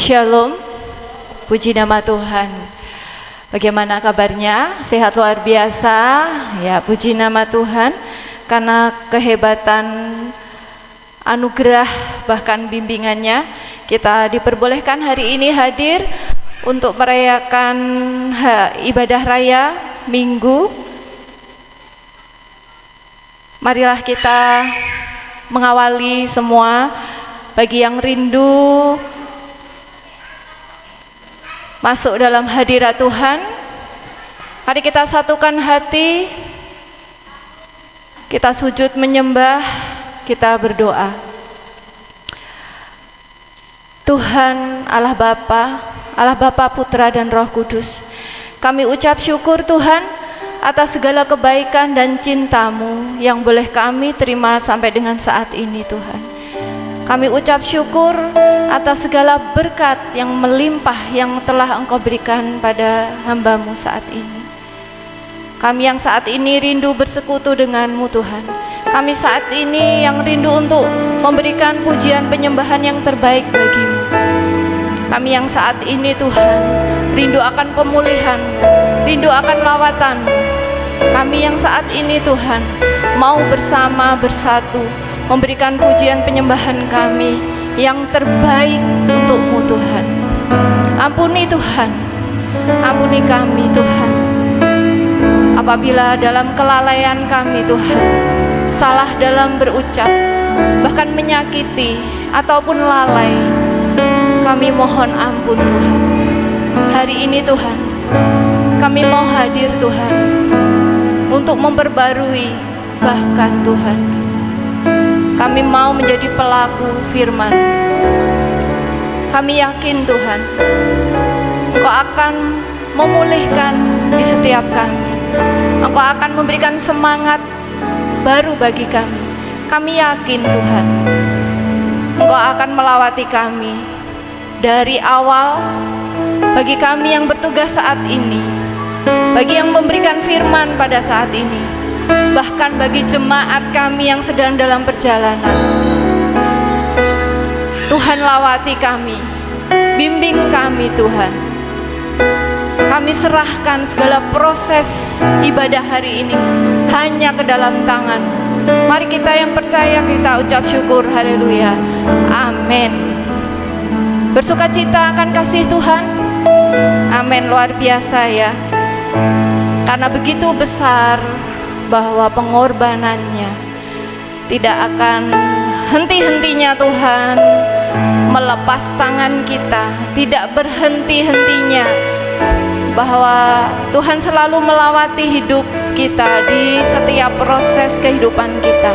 Shalom, puji nama Tuhan. Bagaimana kabarnya? Sehat luar biasa? Ya, puji nama Tuhan. Karena kehebatan anugerah bahkan bimbingannya, kita diperbolehkan hari ini hadir untuk merayakan ibadah raya Minggu. Marilah kita mengawali semua. Bagi yang rindu masuk dalam hadirat Tuhan, mari kita satukan hati, kita sujud menyembah, kita berdoa. Tuhan Allah Bapa, Putra dan Roh Kudus, kami ucap syukur Tuhan atas segala kebaikan dan cinta-Mu yang boleh kami terima sampai dengan saat ini Tuhan. Kami ucap syukur atas segala berkat yang melimpah yang telah Engkau berikan pada hamba-Mu saat ini. Kami yang saat ini rindu bersekutu dengan-Mu Tuhan. Kami saat ini yang rindu untuk memberikan pujian penyembahan yang terbaik bagi-Mu. Kami yang saat ini Tuhan rindu akan pemulihan, rindu akan lawatan. Kami yang saat ini Tuhan mau bersatu memberikan pujian penyembahan kami yang terbaik untuk-Mu Tuhan. Ampuni Tuhan, ampuni kami Tuhan, apabila dalam kelalaian kami Tuhan, salah dalam berucap, bahkan menyakiti ataupun lalai, kami mohon ampun Tuhan. Hari ini Tuhan, kami mau hadir Tuhan untuk memperbarui, bahkan Tuhan kami mau menjadi pelaku firman. Kami yakin Tuhan, Engkau akan memulihkan di setiap kami. Engkau akan memberikan semangat baru bagi kami. Kami yakin Tuhan, Engkau akan melawati kami dari awal, bagi kami yang bertugas saat ini, bagi yang memberikan firman pada saat ini, bahkan bagi jemaat kami yang sedang dalam perjalanan. Tuhan lawati kami, bimbing kami Tuhan. Kami serahkan segala proses ibadah hari ini hanya ke dalam tangan. Mari kita yang percaya kita ucap syukur, haleluya, amin. Bersukacita akan kasih Tuhan, amin. Luar biasa ya, karena begitu besar bahwa pengorbanannya tidak akan henti-hentinya Tuhan melepas tangan kita, tidak berhenti-hentinya, bahwa Tuhan selalu melawati hidup kita di setiap proses kehidupan kita.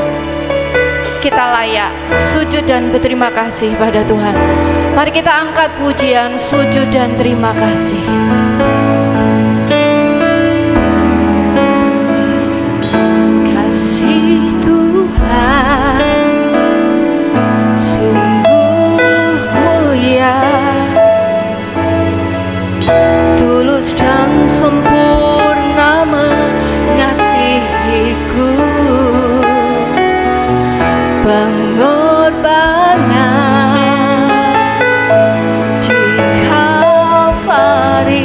Kita layak sujud dan berterima kasih pada Tuhan. Mari kita angkat pujian, sujud dan terima kasih. Tulus dan sempurna mengasihiku, pengorbanan di Kalvari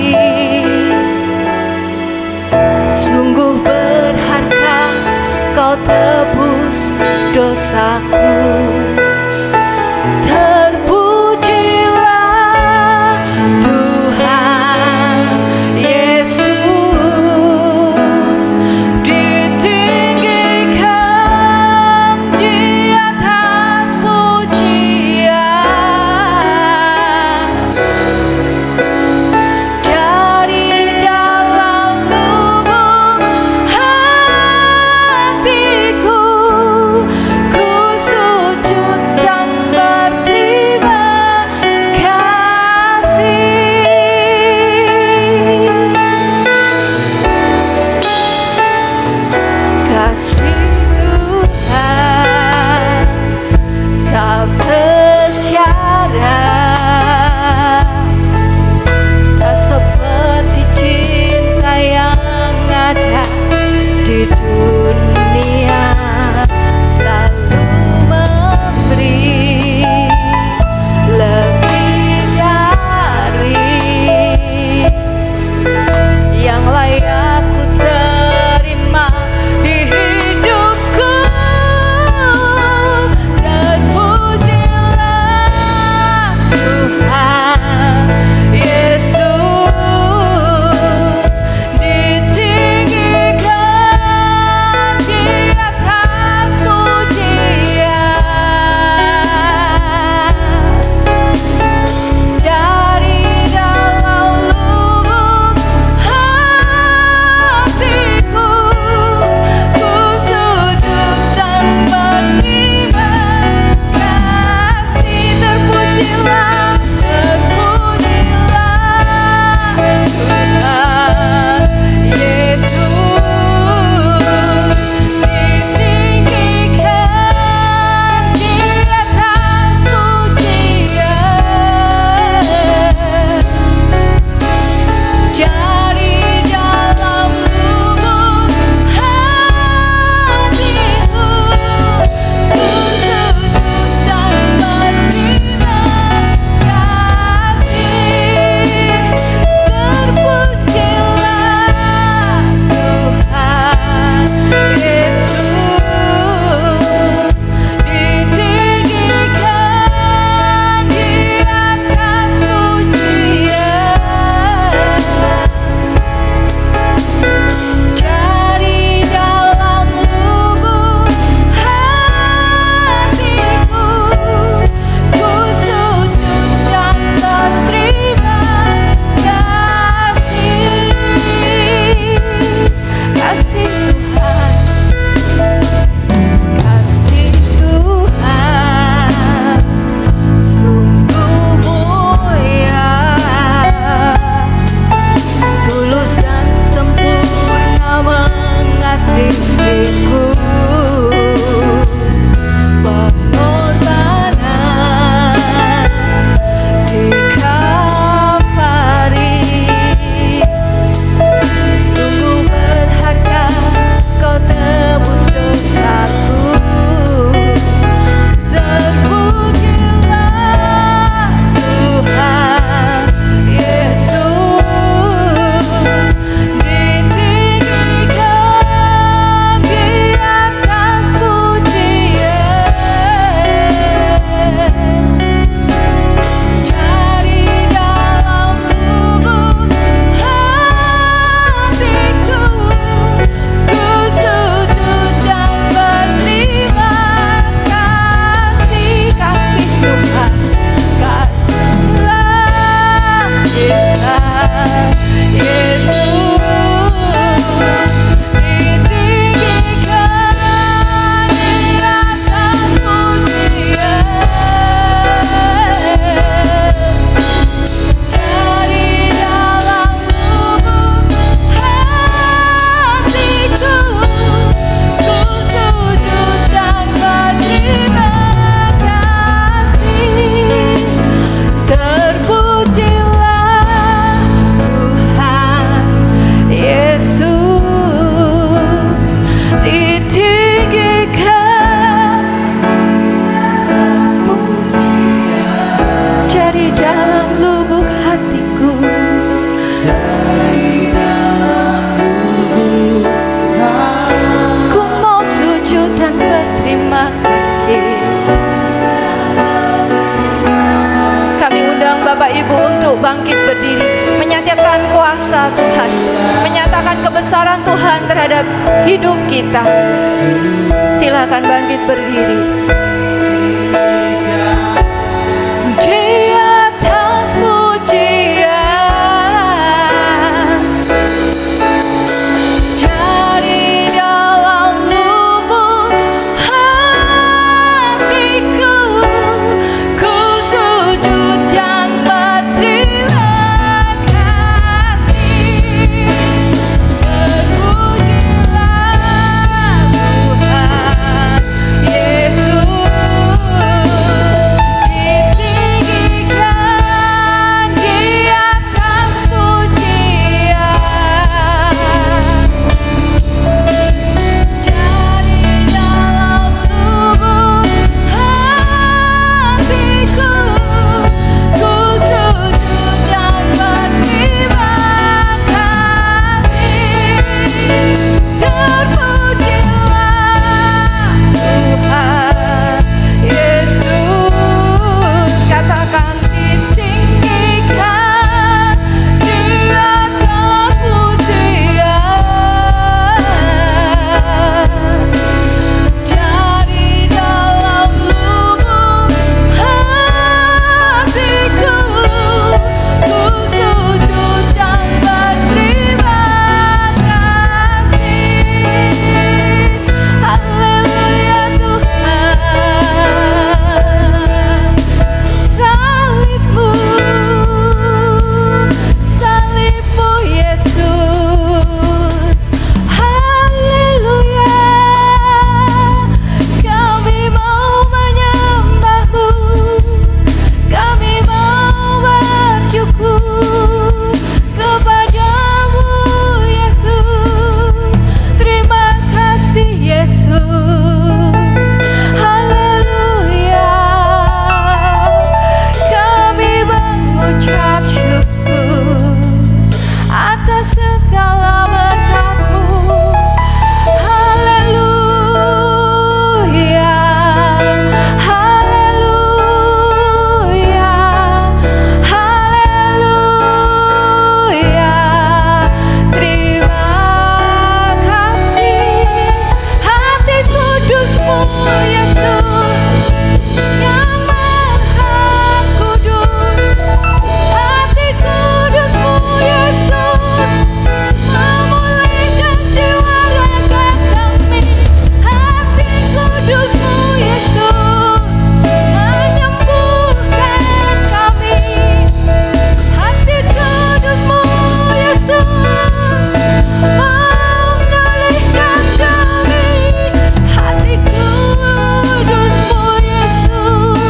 untuk bangkit berdiri, menyatakan kuasa Tuhan, menyatakan kebesaran Tuhan terhadap hidup kita. Silakan bangkit berdiri. Di atas pujian, dari dalam lubuk hatiku, ku sujud dan berterima kasih. Terpujilah Tuhan Yesus, ditinggikan di atas pujian. Dari dalam lubuk hatiku, ku sujud dan berterima kasih. Terpujilah Tuhan Yesus, katakan ditinggikan di atas pujian. Dari dalam lubuk hatiku, ku sujud dan berterima kasih. Haleluya Tuhan, salibmu, salibmu Yesus. Haleluya, kami mau menyembahmu, kami mau bersyukur kepadamu Yesus. Terima kasih Yesus. Haleluya, kami mengucap syukur atas segala berkat-Mu. Haleluya, haleluya, haleluya. Terima kasih hati kudus-Mu Yesus, yang maha kudus. Hati kudus-Mu Yesus, memulihkan jiwa raga kami. Hati kudus-Mu Yesus, menyembuhkan kami. Hati kudus-Mu Yesus, memulihkan kami. Hati kudus-Mu Yesus,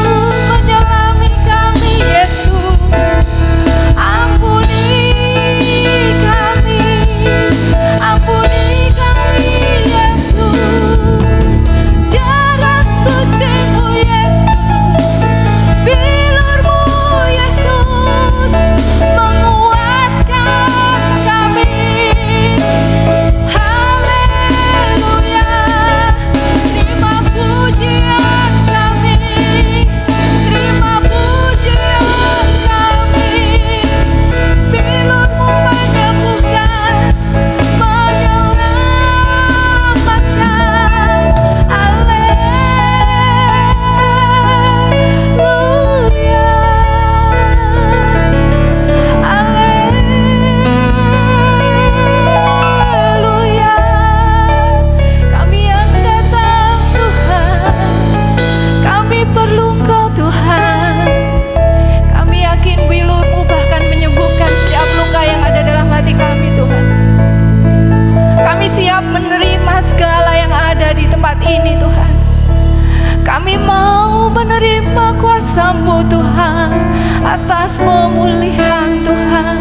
menyelami kami Yesus. Ampuni kami, ampuni kami Yesus. Darah suci-Mu Yesus, bilur-Mu Yesus, menguatkan kami. Haleluya, terima pujian kami, terima pujian kami. Bilur-Mu menyembuhkan, menyelamatkan. Haleluya, haleluya. Kami yang datang Tuhan, kami perlu Engkau Tuhan. Kami yakin bilur-Mu bahkan menyembuhkan setiap luka yang ada dalam hati kami Tuhan. Kami siap menerima segala yang ada di tempat ini Tuhan. Kami mau menerima kuasa-Mu Tuhan, atas pemulihan Tuhan,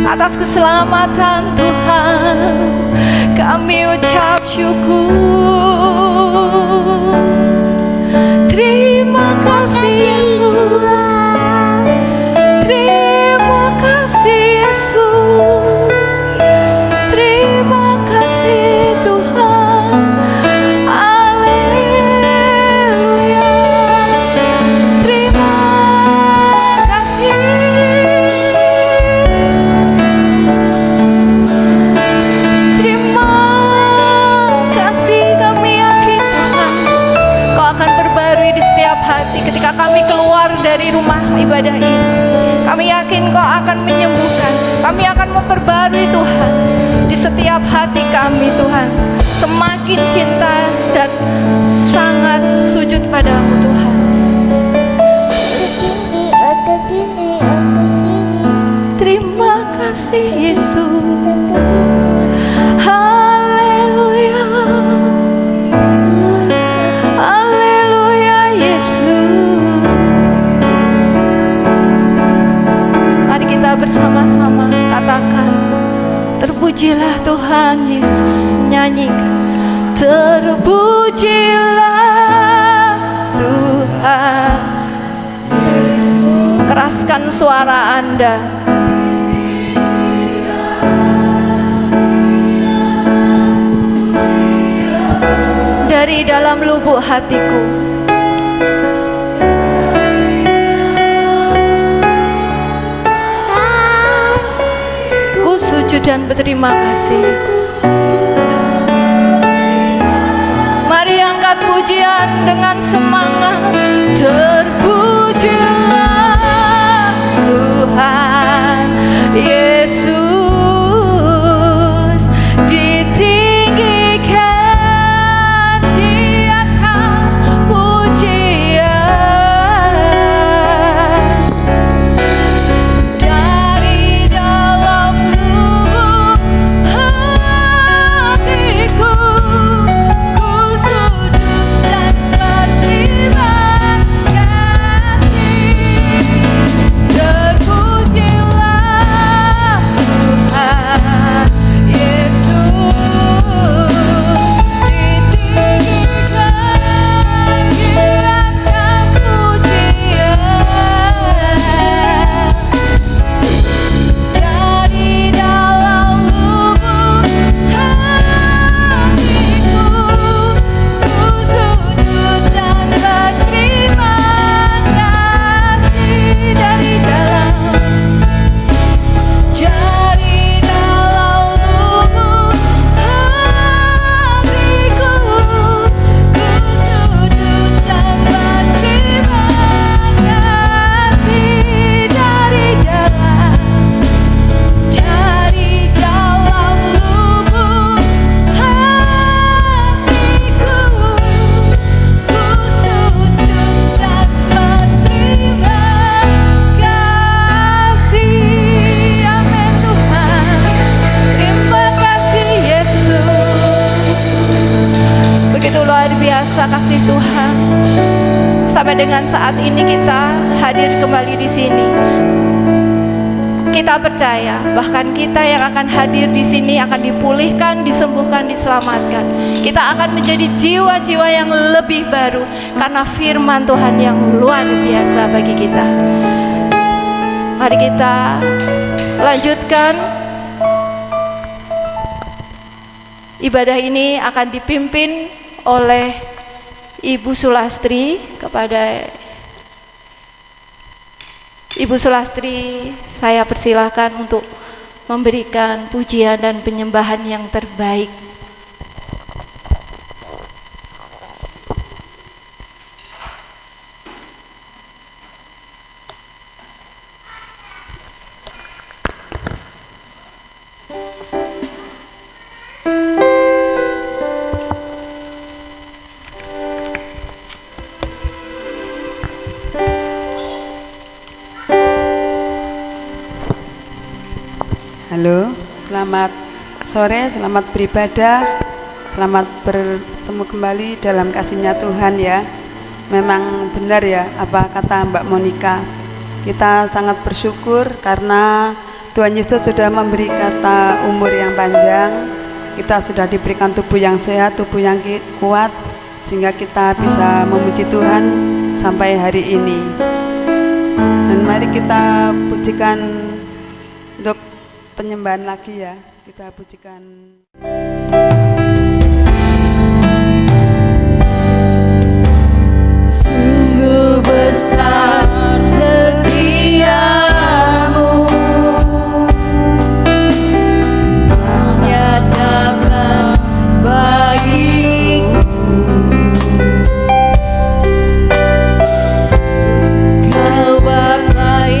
atas keselamatan Tuhan. Kami ucap syukur. Terima kasih Yesus, terima kasih Yesus, terima kasih Tuhan. Haleluya, terima kasih. gereja ini. Kami yakin Kau akan menyembuhkan, kami akan memperbarui Tuhan di setiap hati kami Tuhan. Semakin cinta dan sangat sujud padamu Tuhan. Terima kasih Yesus. Haleluya. Haleluya Yesus. Mari kita bersama-sama katakan, terpujilah Tuhan Yesus. Nyanyikan, terpujilah Tuhan. Keraskan suara Anda. Dari dalam lubuk hatiku, ku sujud dan berterima kasih. Mari angkat pujian dengan semangat. Terpujilah Tuhan Yesus, ditinggikan di atas pujian. Dari dalam lubuk hatiku, ku sujud dan berterima kasih Tuhan. Sampai dengan saat ini kita hadir kembali di sini. Kita percaya bahkan kita yang akan hadir di sini akan dipulihkan, disembuhkan, diselamatkan. Kita akan menjadi jiwa-jiwa yang lebih baru karena firman Tuhan yang luar biasa bagi kita. Mari kita lanjutkan. Ibadah ini akan dipimpin oleh Ibu Sulastri. Kepada Ibu Sulastri saya persilahkan untuk memberikan pujian dan penyembahan yang terbaik. Halo, selamat sore, selamat beribadah, selamat bertemu kembali dalam kasih-Nya Tuhan ya. Memang benar ya apa kata Mbak Monica. Kita sangat bersyukur karena Tuhan Yesus sudah memberi kata umur yang panjang. Kita sudah diberikan tubuh yang sehat, tubuh yang kuat, sehingga kita bisa memuji Tuhan sampai hari ini. Dan mari kita pujikan untuk penyembahan lagi ya, kita pujikan. Sungguh besar setiamu, menyatakan bagiku. Kau Bapa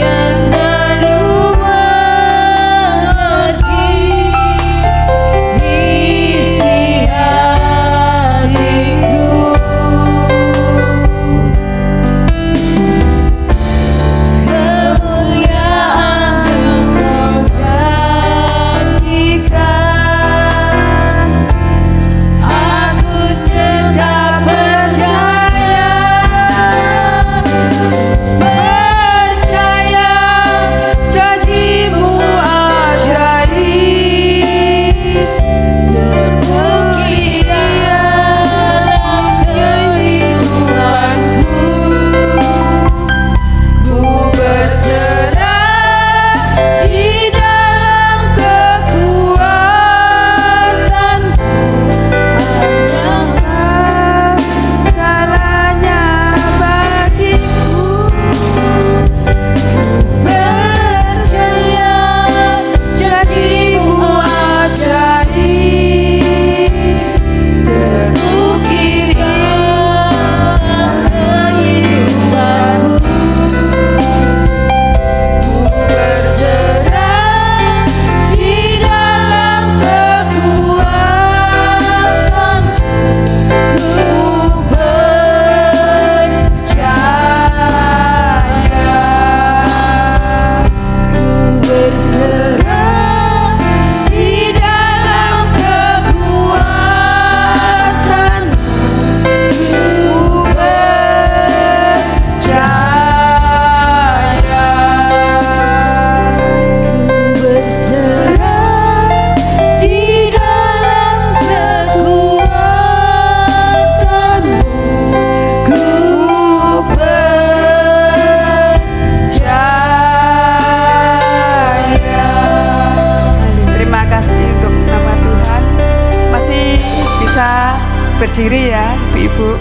berdiri ya Ibu-ibu.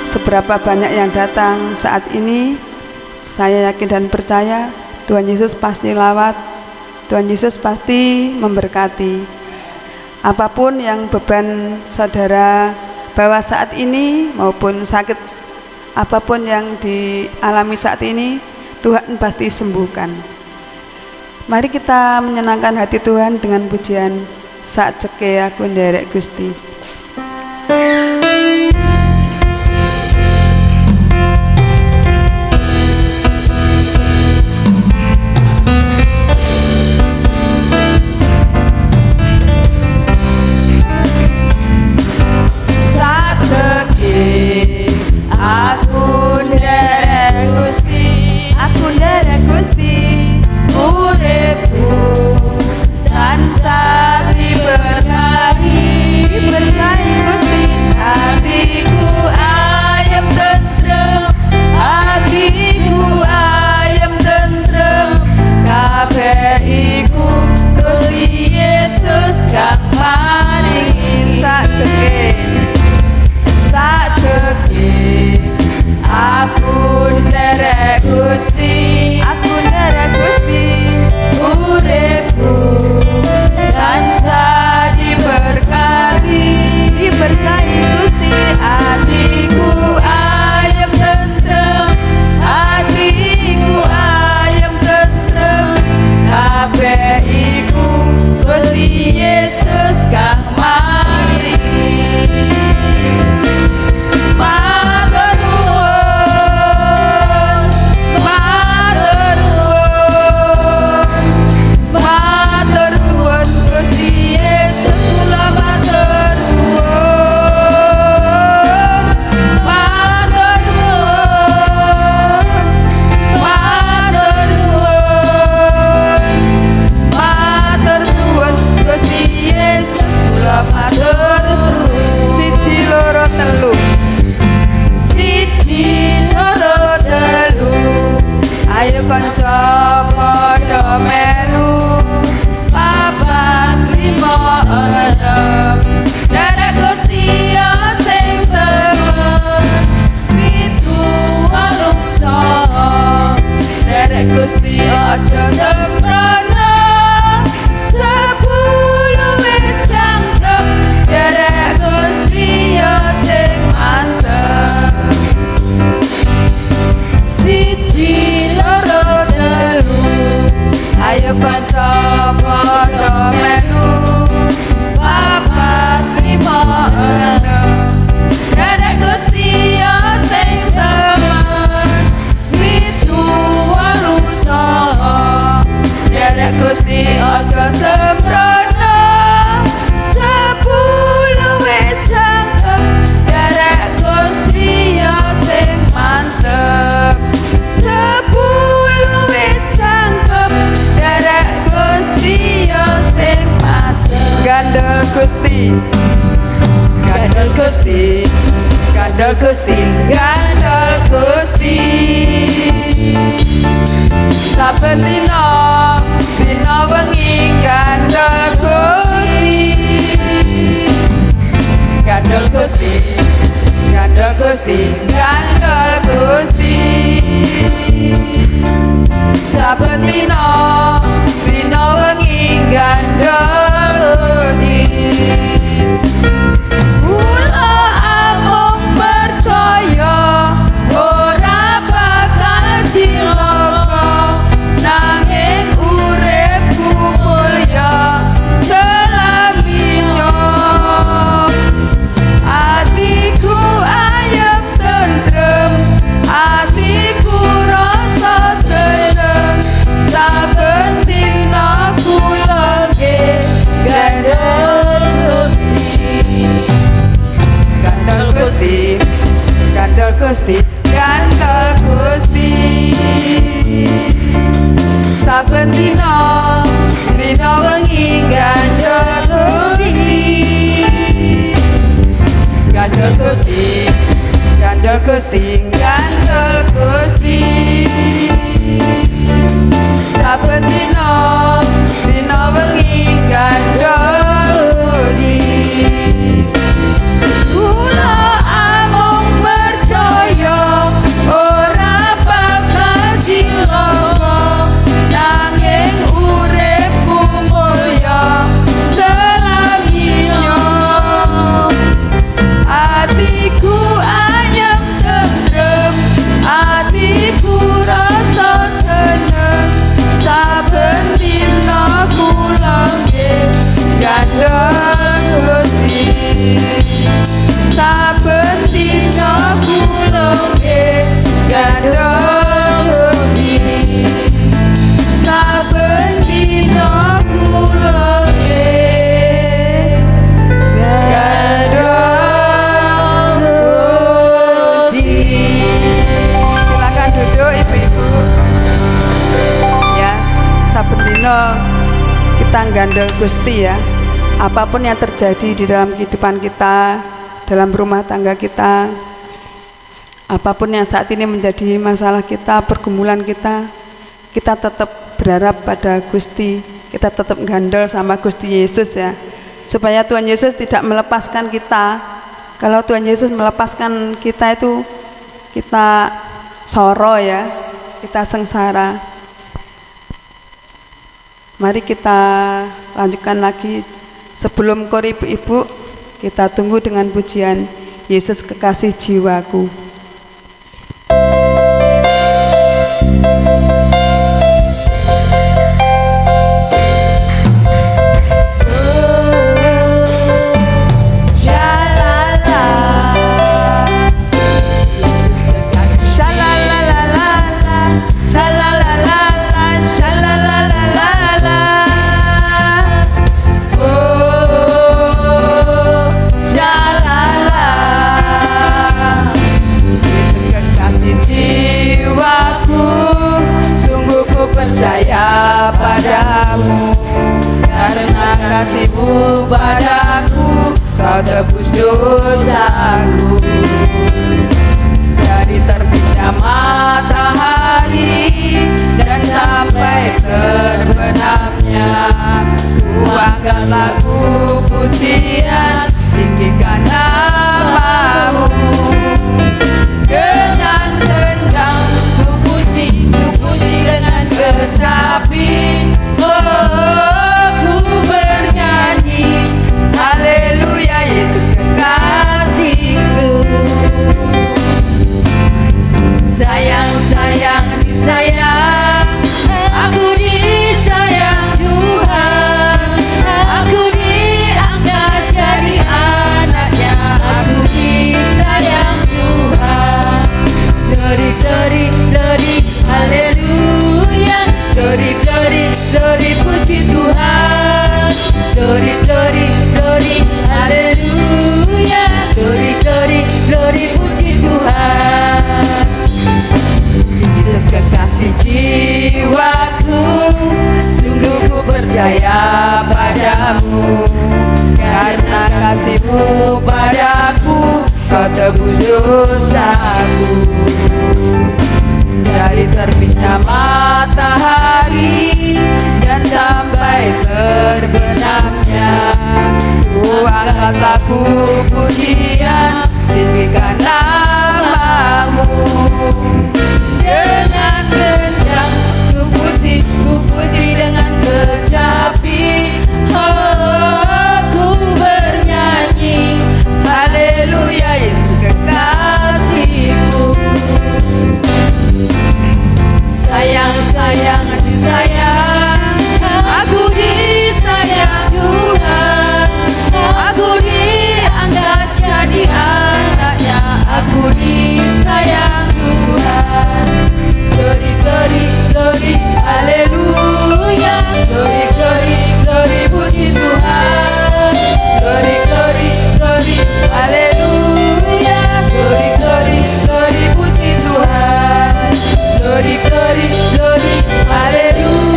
Seberapa banyak yang datang saat ini, saya yakin dan percaya Tuhan Yesus pasti lawat, Tuhan Yesus pasti memberkati. Apapun yang beban saudara bawa saat ini maupun sakit apapun yang dialami saat ini, Tuhan pasti sembuhkan. Mari kita menyenangkan hati Tuhan dengan pujian Sak Ceke Aku Nderek Gusti. Gusti, gandol Gusti. Saben dina wengi gandol Gusti. Gandol Gusti, gandol Gusti, gandol Gusti. Saben dina wengi gandol Gusti. dino kita gandol Gusti ya. Apapun yang terjadi di dalam kehidupan kita, dalam rumah tangga kita, apapun yang saat ini menjadi masalah kita, pergumulan kita tetap berharap pada Gusti, kita tetap gandol sama Gusti Yesus ya, supaya Tuhan Yesus tidak melepaskan kita. Kalau Tuhan Yesus melepaskan kita itu kita soro ya, kita sengsara. Mari kita lanjutkan lagi. Sebelum kor ibu-ibu, kita tunggu dengan pujian Yesus kekasih jiwaku. Percaya padamu, karena kasih-Mu padaku, Kau tebus dosaku. Dari terbitnya matahari dan sampai terbenamnya, ku angkat lagu pujian, tinggikan nama-Mu. Dengan tendang ku puji dengan kecapi, oh ku bernyanyi, haleluya Yesus kekasihku. Sayang, sayang, disayang, aku disayang Tuhan, aku diangkat jadi anaknya, aku disayang Tuhan. Glory, glory, glory, haleluya. Glory, glory, glory, puji Tuhan. Glory, glory, glory, haleluya. Glory, glory, glory, puji Tuhan. Yesus kekasih jiwaku, sungguh ku percaya padamu, karena kasih-Mu padaku, Kau tebus dosaku. Dari terbitnya matahari dan sampai terbenamnya, ku angkat lagu pujian, tinggikan nama-Mu. Dengan gendang ku puji dengan kecapi, oh ku bernyanyi, haleluya Yesus kekasihku. Sayang, sayang, disayang, aku disayang Tuhan, aku diangkat jadi anaknya, aku disayang Tuhan. Glory, glory, glory, haleluya. Glory, glory, glory, puji Tuhan. Glory, glory, glory, haleluya. Glory, glory, glory, puji Tuhan. Glory, glory, glory, haleluya.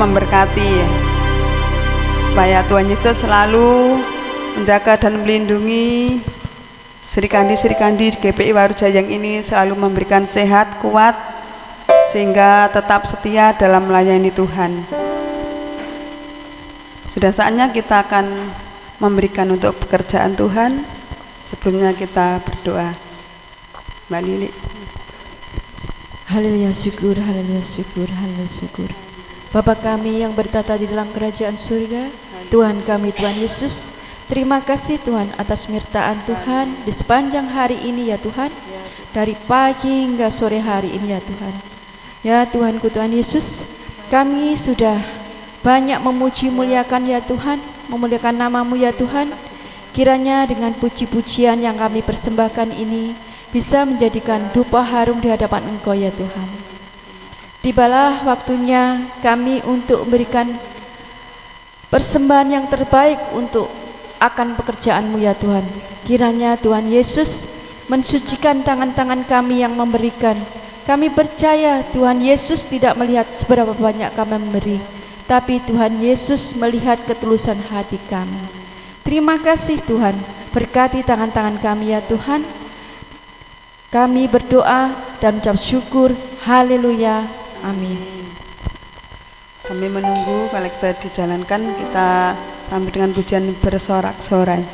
memberkati supaya Tuhan Yesus selalu menjaga dan melindungi Sri Kandi GPI Warujayang ini, selalu memberikan sehat, kuat, sehingga tetap setia dalam melayani Tuhan. Sudah saatnya kita akan memberikan untuk pekerjaan Tuhan. Sebelumnya kita berdoa. Mbak Lili. Haleluya, syukur, haleluya, syukur, haleluya, syukur. Bapa kami yang bertata di dalam kerajaan surga, Tuhan kami, Tuhan Yesus, terima kasih Tuhan atas mirtaan Tuhan di sepanjang hari ini ya Tuhan, dari pagi hingga sore hari ini ya Tuhan. Ya Tuhanku, Tuhan Yesus, kami sudah banyak memuji muliakan ya Tuhan, memuliakan namamu ya Tuhan. Kiranya dengan puji-pujian yang kami persembahkan ini bisa menjadikan dupa harum di hadapan Engkau ya Tuhan. Tibalah waktunya kami untuk memberikan persembahan yang terbaik untuk akan pekerjaan-Mu ya Tuhan. Kiranya Tuhan Yesus mensucikan tangan-tangan kami yang memberikan. Kami percaya Tuhan Yesus tidak melihat seberapa banyak kami memberi, tapi Tuhan Yesus melihat ketulusan hati kami. Terima kasih Tuhan, berkati tangan-tangan kami ya Tuhan. Kami berdoa dan mengucap syukur. Haleluya. Amin. Sambil menunggu kolektor dijalankan, kita sambil dengan pujian bersorak-sorai.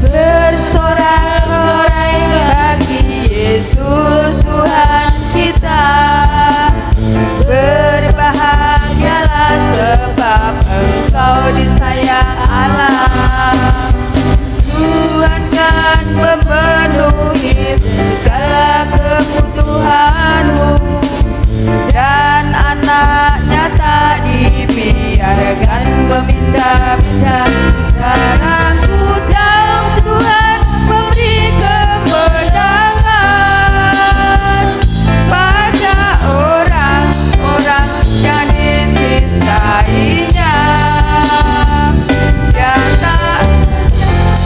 Bersorak-sorai bagi Yesus Tuhan kita. Berbahagialah sebab Engkau disayang Allah. Tuhan kan memenuhi segala kebutuhanmu, dan anaknya tak dibiarkan meminta-minta. Sekarang ku tahu Tuhan memberi kemenangan pada orang-orang yang dicintainya. Dia tak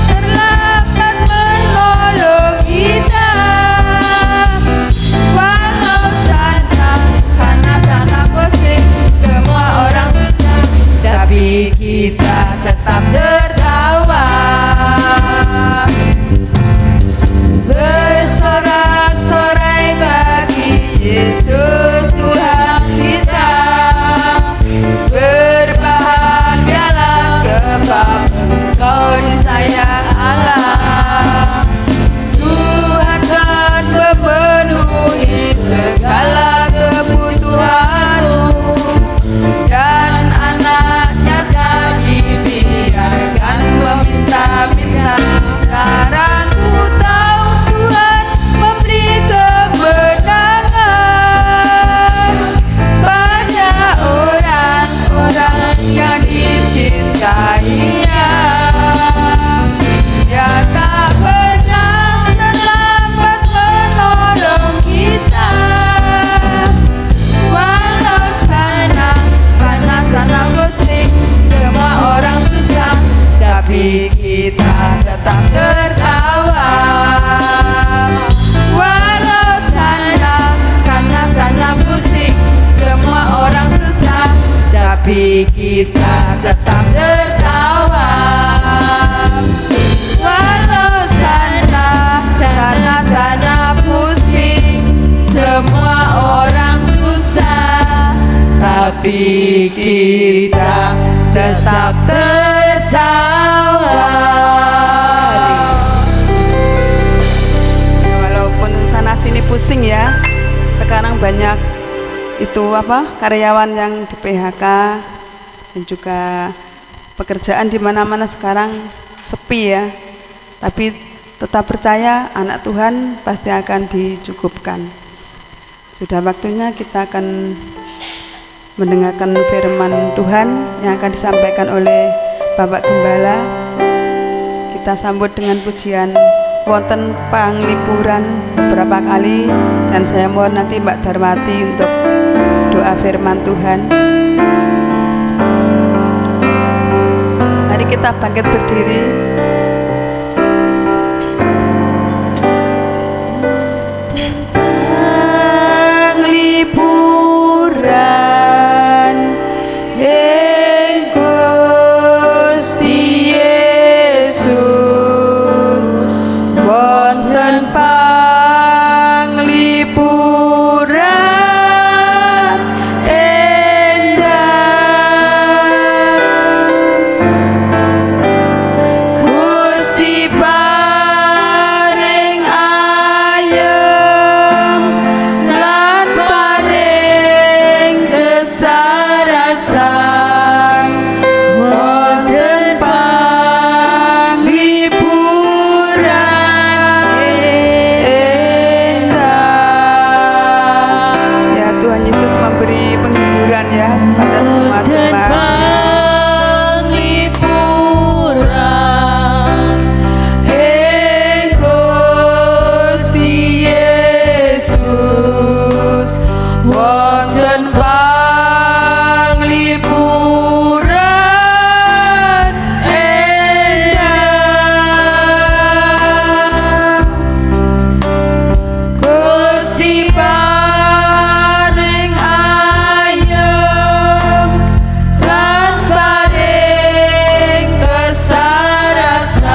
terlambat menolong kita, walau sana pusing semua orang susah, tapi kita tetap tertawa. Bersorak-sorai bagi Yesus Tuhan kita. Berbahagialah sebab Engkau disayang Allah. Tuhan kan memenuhi segala kebutuhanmu, dan anaknya tak dibiarkan meminta-minta. Sekarang ku tahu Tuhan memberi kemenangan pada orang-orang yang dicintainya. Dia tak pernah terlambat menolong kita, walau sana pusing semua orang susah, tapi kita tetap tertawa. Walau sana pusing semua orang susah, tapi kita tetap tertawa. Walau sana pusing semua orang susah, tapi kita tetap tertawa. Walaupun sana sini pusing ya, sekarang banyak karyawan yang di PHK, dan juga pekerjaan di mana-mana sekarang sepi ya. Tapi tetap percaya anak Tuhan pasti akan dicukupkan. Sudah waktunya kita akan mendengarkan firman Tuhan yang akan disampaikan oleh Bapak Gembala. Kita sambut dengan pujian wonten panglipuran beberapa kali, dan saya mohon nanti Mbak Darmati untuk doa firman Tuhan. Mari kita bangkit berdiri. Liburan ing Gusti Yesus wonten panglipuran endah. Gusti paring ayem lan paring kesarasan wonten panglipuran endah. Ya, Tuhan Yesus memberi penghiburan ya pada semua jemaat. Wonten panglipuran endah. Gusti paring ayem lan paring kesarasan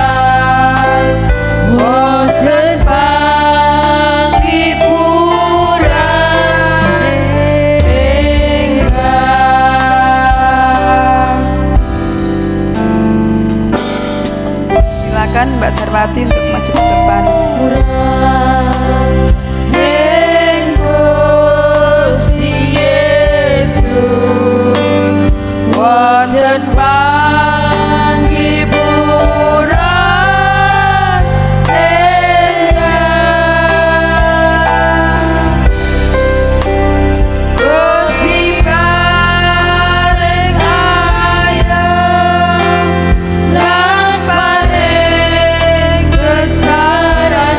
wonten Mbak Darwati untuk maju ke depan. Ing Gusti Yesus wonten panghiburan endah. Gusti paring ayem lan paring kesarasan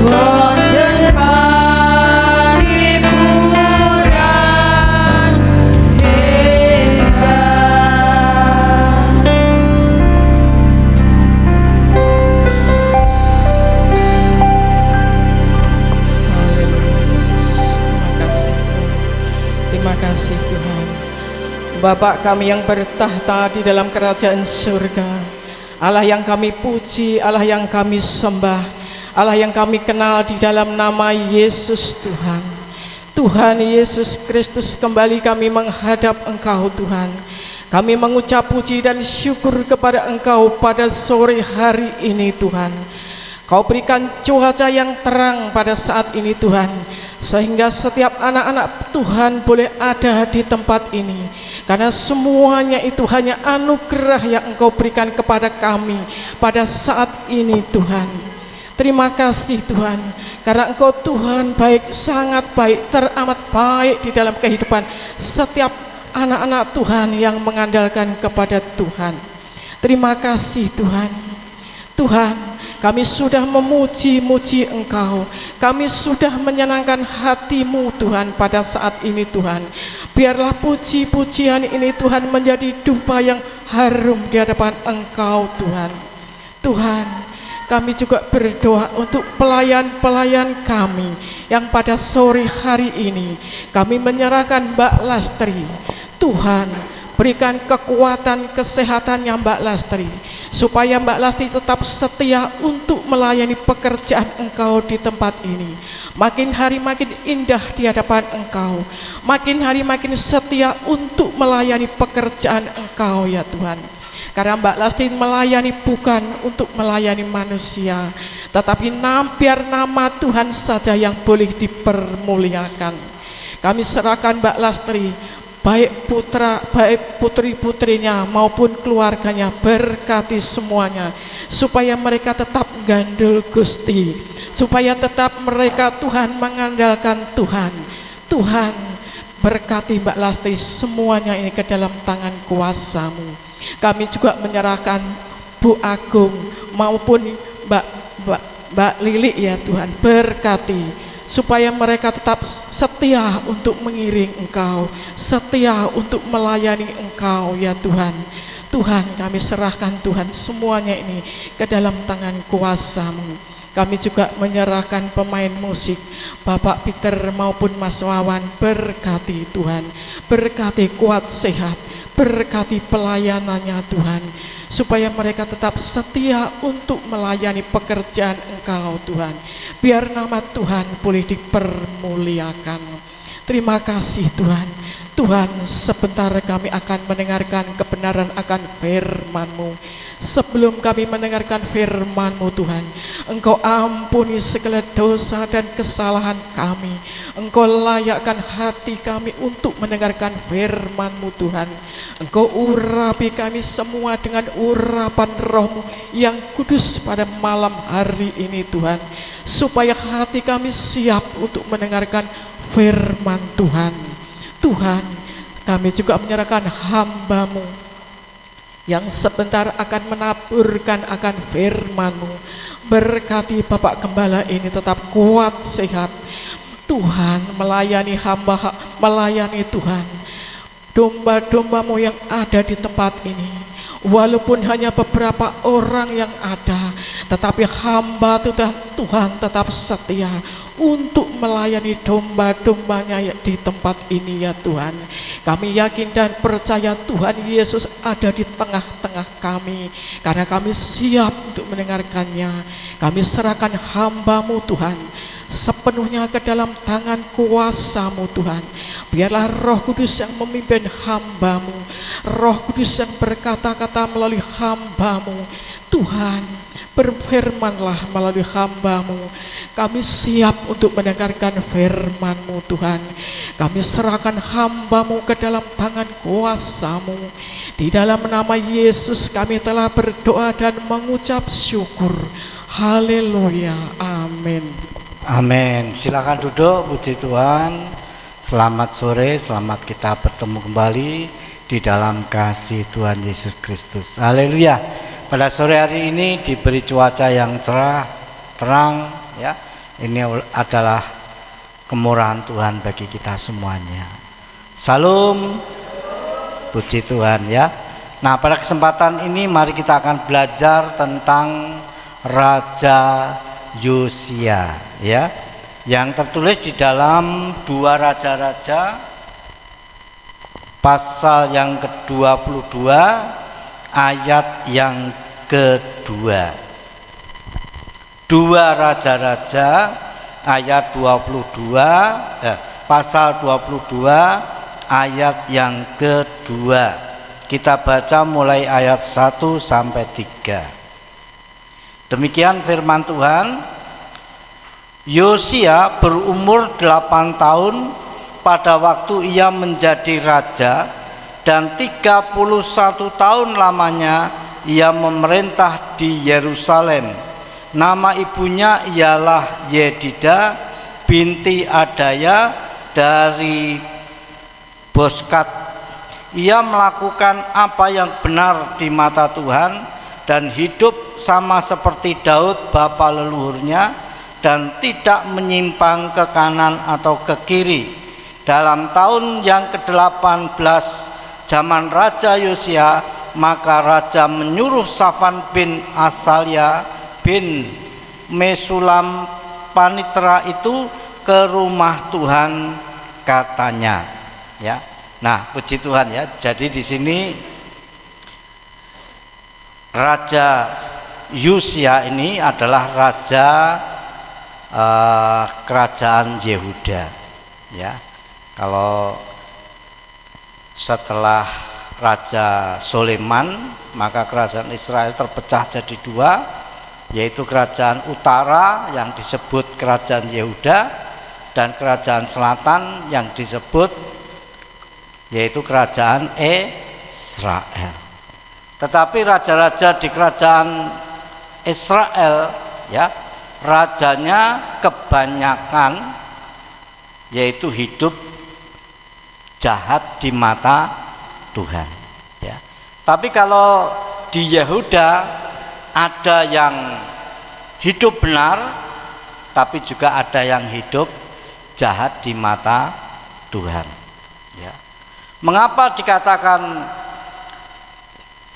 wonten panglipuran endah. Haleluya Yesus. Terima kasih Tuhan. Bapa kami yang bertahta di dalam kerajaan surga, Allah yang kami puji, Allah yang kami sembah, Allah yang kami kenal di dalam nama Yesus Tuhan. Tuhan Yesus Kristus, kembali kami menghadap Engkau Tuhan. Kami mengucap puji dan syukur kepada Engkau pada sore hari ini Tuhan. Kau berikan cuaca yang terang pada saat ini Tuhan, sehingga setiap anak-anak Tuhan boleh ada di tempat ini, karena semuanya itu hanya anugerah yang Engkau berikan kepada kami pada saat ini Tuhan. Terima kasih Tuhan, karena Engkau Tuhan baik, sangat baik, teramat baik di dalam kehidupan setiap anak-anak Tuhan yang mengandalkan kepada Tuhan. Terima kasih Tuhan. Tuhan, kami sudah memuji-muji Engkau, kami sudah menyenangkan hati-Mu Tuhan pada saat ini Tuhan. Biarlah puji-pujian ini Tuhan menjadi dupa yang harum di hadapan Engkau Tuhan. Tuhan, kami juga berdoa untuk pelayan-pelayan kami yang pada sore hari ini kami menyerahkan Mbak Lastri. Tuhan, berikan kekuatan kesehatan yang Mbak Lastri, supaya Mbak Lastri tetap setia untuk melayani pekerjaan Engkau di tempat ini. Makin hari makin indah di hadapan Engkau, makin hari makin setia untuk melayani pekerjaan Engkau ya Tuhan. Karena Mbak Lastri melayani bukan untuk melayani manusia, tetapi biar nama Tuhan saja yang boleh dipermuliakan. Kami serahkan Mbak Lastri, baik putri-putrinya maupun keluarganya, berkati semuanya, supaya mereka tetap gandul Gusti, supaya tetap mereka Tuhan mengandalkan Tuhan. Tuhan, berkati Mbak Lastri semuanya ini ke dalam tangan kuasa-Mu. Kami juga menyerahkan Bu Agung maupun Mbak Lili ya Tuhan, berkati supaya mereka tetap setia untuk mengiring Engkau, setia untuk melayani Engkau ya Tuhan. Tuhan, kami serahkan Tuhan semuanya ini ke dalam tangan kuasa-Mu. Kami juga menyerahkan pemain musik, Bapak Peter maupun Mas Wawan. Berkati Tuhan, berkati kuat sehat, berkati pelayanannya Tuhan, supaya mereka tetap setia untuk melayani pekerjaan Engkau Tuhan. Biar nama Tuhan boleh dipermuliakan. Terima kasih Tuhan. Tuhan, sebentar kami akan mendengarkan kebenaran akan firman-Mu. Sebelum kami mendengarkan firman-Mu Tuhan, Engkau ampuni segala dosa dan kesalahan kami. Engkau layakkan hati kami untuk mendengarkan firman-Mu Tuhan. Engkau urapi kami semua dengan urapan Roh-Mu yang kudus pada malam hari ini Tuhan, supaya hati kami siap untuk mendengarkan firman Tuhan. Tuhan, kami juga menyerahkan hamba-Mu yang sebentar akan menaburkan akan firman-Mu. Berkati Bapak Gembala ini tetap kuat sehat Tuhan, melayani hamba, melayani Tuhan domba-domba-Mu yang ada di tempat ini. Walaupun hanya beberapa orang yang ada, tetapi hamba Tuhan tetap setia untuk melayani domba-dombanya di tempat ini ya Tuhan. Kami yakin dan percaya Tuhan Yesus ada di tengah-tengah kami, karena kami siap untuk mendengarkannya. Kami serahkan hamba-Mu Tuhan sepenuhnya ke dalam tangan kuasa-Mu Tuhan. Biarlah Roh Kudus yang memimpin hamba-Mu, Roh Kudus yang berkata-kata melalui hamba-Mu. Tuhan, berfirmanlah melalui hamba-Mu. Kami siap untuk mendengarkan firman-Mu Tuhan. Kami serahkan hamba-Mu ke dalam tangan kuasa-Mu. Di dalam nama Yesus kami telah berdoa dan mengucap syukur. Haleluya, amin. Amin. Silakan duduk, puji Tuhan. Selamat sore, selamat kita bertemu kembali di dalam kasih Tuhan Yesus Kristus. Haleluya. Pada sore hari ini diberi cuaca yang cerah, terang ya. Ini adalah kemurahan Tuhan bagi kita semuanya. Salam, puji Tuhan ya. Nah, pada kesempatan ini mari kita akan belajar tentang Raja Yosia ya, yang tertulis di dalam 2 Raja-Raja pasal yang ke-22 ayat yang kedua. 2 Raja-Raja ayat 22 pasal 22 ayat yang kedua. Kita baca mulai ayat 1 sampai 3. Demikian firman Tuhan. Yosia berumur 8 tahun pada waktu ia menjadi raja, dan 31 tahun lamanya ia memerintah di Yerusalem. Nama ibunya ialah Yedida binti Adaya dari Boskat. Ia melakukan apa yang benar di mata Tuhan dan hidup sama seperti Daud bapa leluhurnya, dan tidak menyimpang ke kanan atau ke kiri. Dalam tahun yang ke-18 zaman Raja Yosia, maka raja menyuruh Safan bin Asalia bin Mesulam panitera itu ke rumah Tuhan, katanya ya. Nah, puji Tuhan ya. Jadi di sini Raja Yosia ini adalah raja kerajaan Yehuda ya. Kalau setelah Raja Soleman, maka kerajaan Israel terpecah jadi 2, yaitu kerajaan utara yang disebut kerajaan Yehuda, dan kerajaan selatan yang disebut yaitu kerajaan Israel. Tetapi raja-raja di kerajaan Israel ya, rajanya kebanyakan yaitu hidup jahat di mata Tuhan ya. Tapi kalau di Yehuda ada yang hidup benar, tapi juga ada yang hidup jahat di mata Tuhan ya. Mengapa dikatakan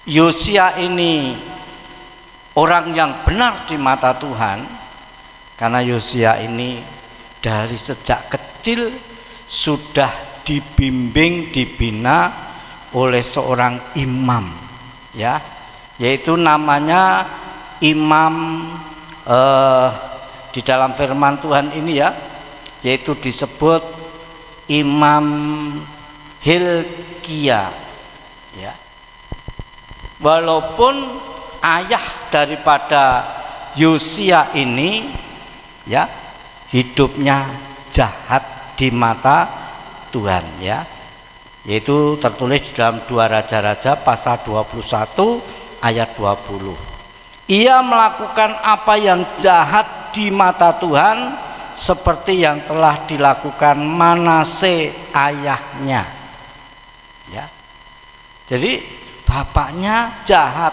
Yosia ini orang yang benar di mata Tuhan, karena Yosia ini dari sejak kecil sudah dibimbing, dibina oleh seorang imam, ya, yaitu namanya imam di dalam firman Tuhan ini, ya, yaitu disebut Imam Hilkia, ya. Walaupun ayah daripada Yosia ini, ya, hidupnya jahat di mata Tuhan, ya, yaitu tertulis di dalam 2 Raja-Raja pasal 21 ayat 20. Ia melakukan apa yang jahat di mata Tuhan seperti yang telah dilakukan Manase ayahnya, ya. Jadi bapaknya jahat,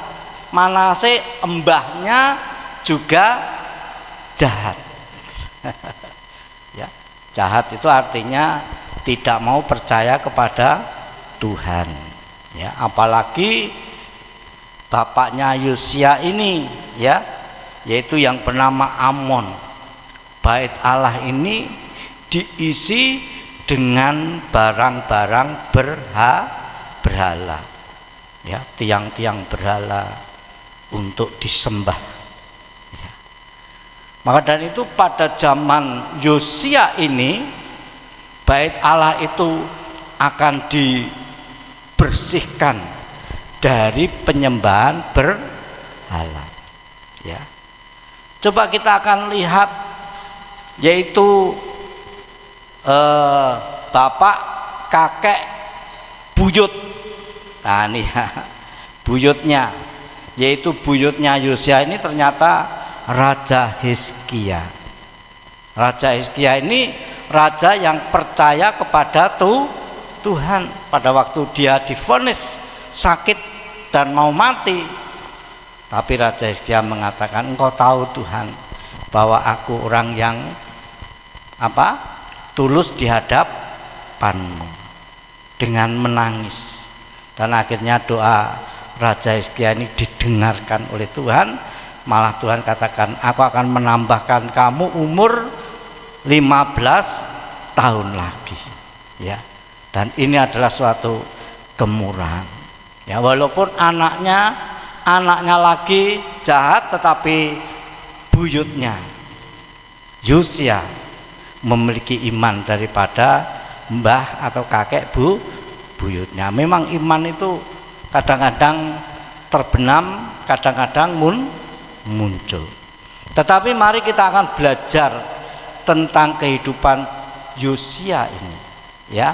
Manase embahnya juga jahat. Ya, jahat itu artinya tidak mau percaya kepada Tuhan, ya, apalagi bapaknya Yosia ini, ya, yaitu yang bernama Amon. Bait Allah ini diisi dengan barang-barang berhala, ya, tiang-tiang berhala untuk disembah, ya. Maka dari itu pada zaman Yosia ini bait Allah itu akan dibersihkan dari penyembahan berhala, ya. Coba kita akan lihat, yaitu bapak, kakek, buyut. Nah ini ya, buyutnya, yaitu buyutnya Yosia ini ternyata Raja Hizkia. Raja Hizkia ini raja yang percaya kepada Tuhan. Pada waktu dia divonis sakit dan mau mati, tapi Raja Hizkia mengatakan, engkau tahu Tuhan bahwa aku orang yang tulus di hadapanmu, dengan menangis. Dan akhirnya doa Raja Hizkia ini didengarkan oleh Tuhan. Malah Tuhan katakan, aku akan menambahkan kamu umur 15 tahun lagi, ya. Dan ini adalah suatu kemurahan, ya, walaupun anaknya lagi jahat, tetapi buyutnya Yosia memiliki iman daripada mbah atau kakek buyutnya. Memang iman itu kadang-kadang terbenam, kadang-kadang muncul. Tetapi mari kita akan belajar tentang kehidupan Yosia ini, ya,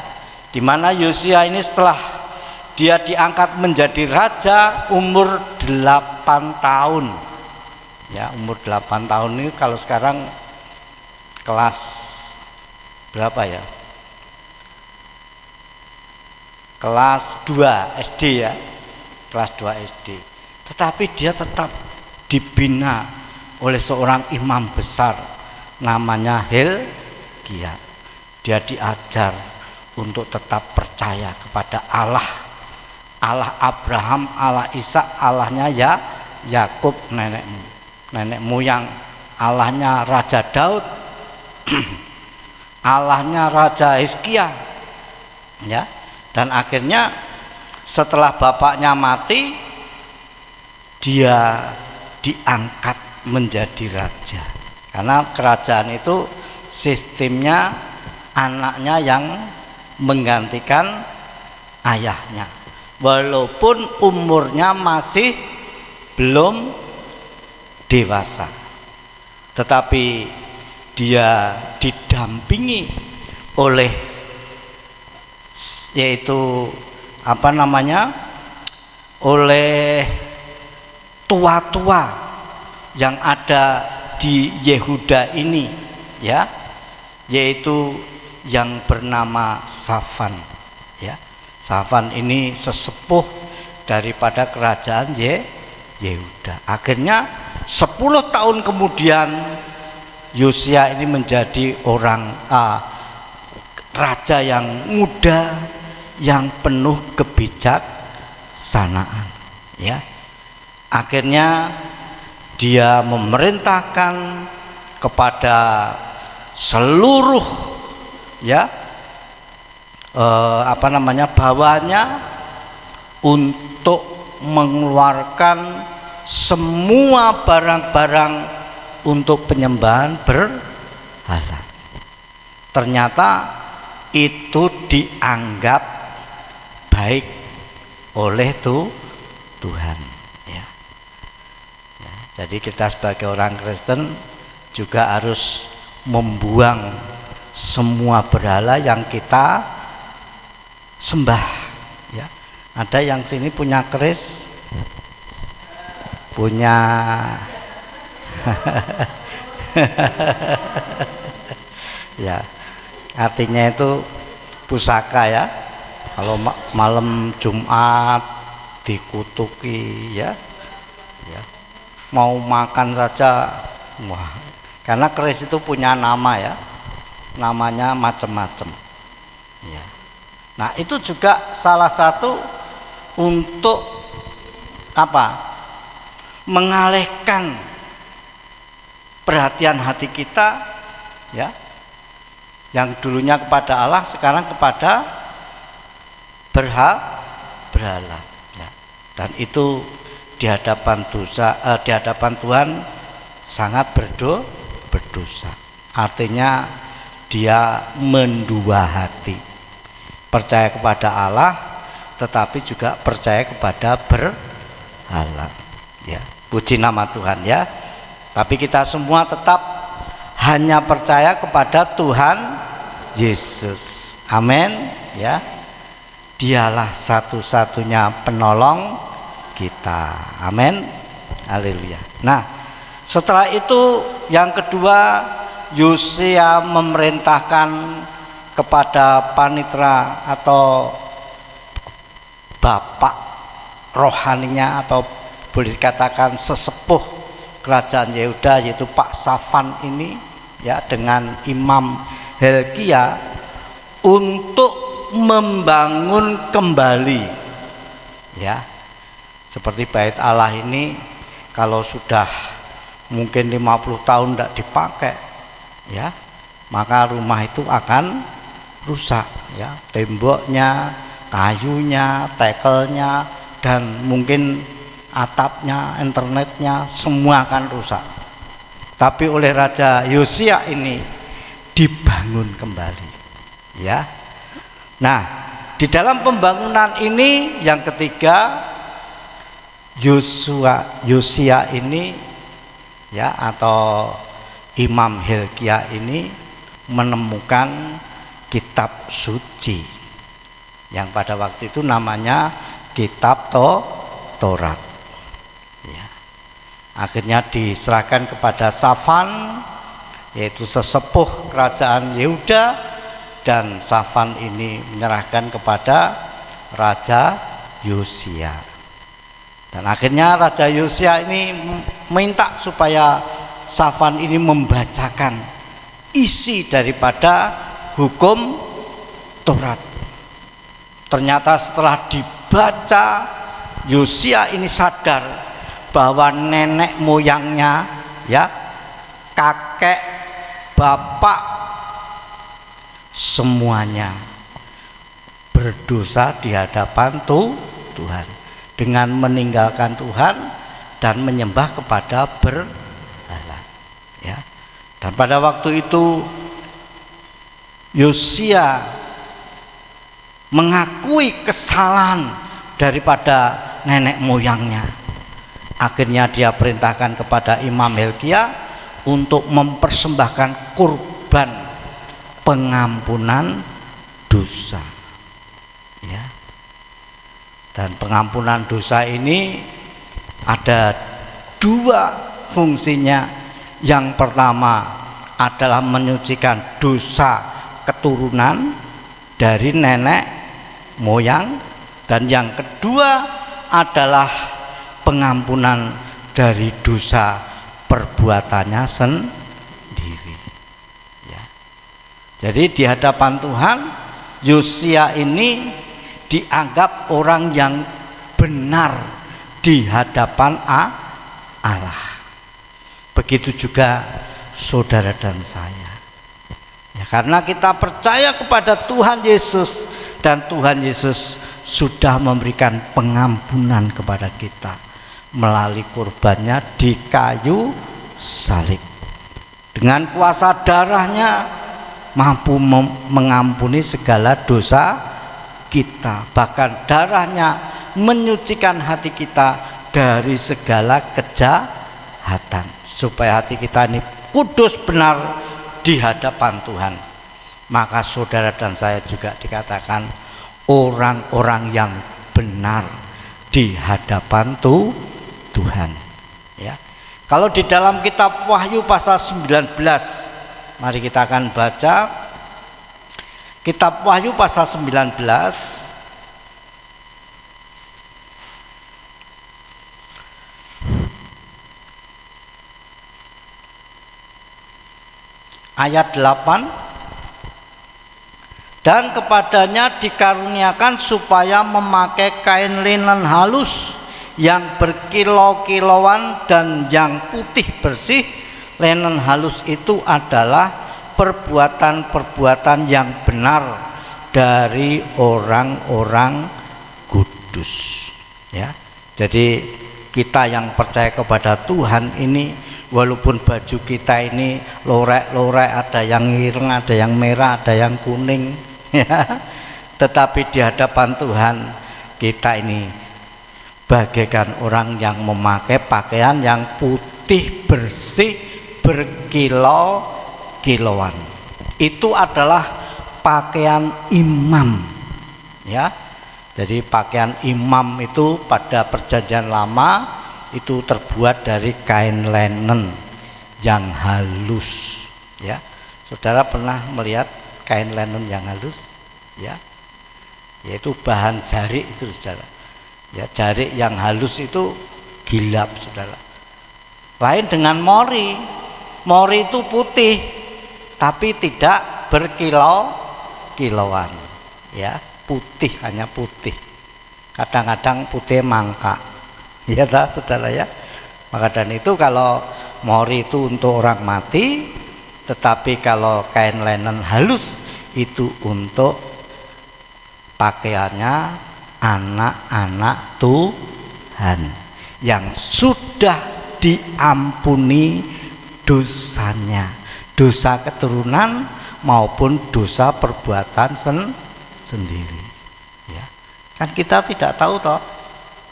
di mana Yosia ini setelah dia diangkat menjadi raja umur 8 tahun. Ya, umur 8 tahun ini kalau sekarang kelas berapa ya? Kelas 2 SD, ya. Kelas 2 SD. Tetapi dia tetap dibina oleh seorang imam besar namanya Hilkia. Dia diajar untuk tetap percaya kepada Allah Abraham, Allah Ishak, Allahnya Yakub, nenek moyang, Allahnya Raja Daud, Allahnya Raja Hizkia, ya. Dan akhirnya setelah bapaknya mati, dia diangkat menjadi raja. Karena kerajaan itu sistemnya anaknya yang menggantikan ayahnya, walaupun umurnya masih belum dewasa, tetapi dia didampingi oleh oleh tua-tua yang ada di Yehuda ini, ya, yaitu yang bernama Safan, ya. Safan ini sesepuh daripada kerajaan Yehuda. Akhirnya 10 tahun kemudian Yosia ini menjadi raja yang muda, yang penuh kebijaksanaan, ya. Akhirnya dia memerintahkan kepada seluruh ya bawahannya untuk mengeluarkan semua barang-barang untuk penyembahan berhala. Ternyata itu dianggap baik oleh Tuhan ya. Ya, jadi kita sebagai orang Kristen juga harus membuang semua berhala yang kita sembah ya. Ada yang sini punya keris, punya ya, artinya itu pusaka ya. Kalau malam Jumat dikutuki ya, ya mau makan saja, wah, karena keris itu punya nama ya, namanya macam-macam ya. Nah itu juga salah satu untuk mengalihkan perhatian hati kita ya, yang dulunya kepada Allah sekarang kepada berhala ya. Dan itu di hadapan Tuhan sangat berdosa. Artinya dia mendua hati, percaya kepada Allah tetapi juga percaya kepada berhala ya. Puji nama Tuhan ya. Tapi kita semua tetap hanya percaya kepada Tuhan Yesus. Amin ya. Dialah satu-satunya penolong kita. Amin. Haleluya. Nah, setelah itu yang kedua, Yosia memerintahkan kepada panitera atau bapak rohaninya, atau boleh dikatakan sesepuh kerajaan Yehuda, yaitu Pak Safan ini ya, dengan Imam Hilkia untuk membangun kembali ya. Seperti bait Allah ini kalau sudah mungkin 50 tahun tidak dipakai ya, maka rumah itu akan rusak ya, temboknya, kayunya, tekelnya, dan mungkin atapnya, internetnya, semua akan rusak. Tapi oleh Raja Yosia ini dibangun kembali ya. Nah, di dalam pembangunan ini yang ketiga, Yosia ini ya, atau Imam Hilkia ini menemukan kitab suci yang pada waktu itu namanya kitab Taurat ya. Akhirnya diserahkan kepada Safan, yaitu sesepuh kerajaan Yehuda, dan Safan ini menyerahkan kepada Raja Yosia. Dan akhirnya Raja Yosia ini minta supaya Safan ini membacakan isi daripada hukum Taurat. Ternyata setelah dibaca, Yosia ini sadar bahwa nenek moyangnya ya, kakek, bapak, semuanya berdosa di hadapan Tuhan dengan meninggalkan Tuhan dan menyembah kepada berhala ya. Dan pada waktu itu Yosia mengakui kesalahan daripada nenek moyangnya. Akhirnya dia perintahkan kepada Imam Hilkia untuk mempersembahkan kurban pengampunan dosa ya. Dan pengampunan dosa ini ada dua fungsinya. Yang pertama adalah menyucikan dosa keturunan dari nenek moyang, dan yang kedua adalah pengampunan dari dosa perbuatannya sendiri ya. Jadi di hadapan Tuhan, Yosia ini dianggap orang yang benar di hadapan Allah. Begitu juga saudara dan saya. Ya, karena kita percaya kepada Tuhan Yesus dan Tuhan Yesus sudah memberikan pengampunan kepada kita melalui kurbannya di kayu salib. Dengan kuasa darahnya mampu mengampuni segala dosa kita, bahkan darahnya menyucikan hati kita dari segala kejahatan, supaya hati kita ini kudus benar di hadapan Tuhan. Maka saudara dan saya juga dikatakan orang-orang yang benar di hadapan Tuhan. Ya. Kalau di dalam kitab Wahyu pasal 19, mari kita akan baca kitab Wahyu pasal 19 ayat 8. Dan kepadanya dikaruniakan supaya memakai kain linen halus yang berkilau-kilauan dan yang putih bersih. Linen halus itu adalah perbuatan-perbuatan yang benar dari orang-orang kudus. Ya, jadi kita yang percaya kepada Tuhan ini, walaupun baju kita ini lorek-lorek, ada yang ireng, ada yang merah, ada yang kuning, ya, tetapi di hadapan Tuhan kita ini bagaikan orang yang memakai pakaian yang putih bersih berkilau-kilauan. Itu adalah pakaian imam, ya. Jadi pakaian imam itu pada perjanjian lama itu terbuat dari kain linen yang halus, ya. Saudara pernah melihat kain linen yang halus, ya, yaitu bahan jarik itu, saudara. Ya, jarik yang halus itu gilap, saudara. Lain dengan mori. Mori itu putih tapi tidak berkilau-kilauan, ya, putih, hanya putih. Kadang-kadang putih mangka, ya tak, saudara, ya. Maka dan itu kalau mori itu untuk orang mati, tetapi kalau kain linen halus itu untuk pakaiannya anak-anak Tuhan yang sudah diampuni dosanya, dosa keturunan maupun dosa perbuatan sendiri. Ya, kan kita tidak tahu toh,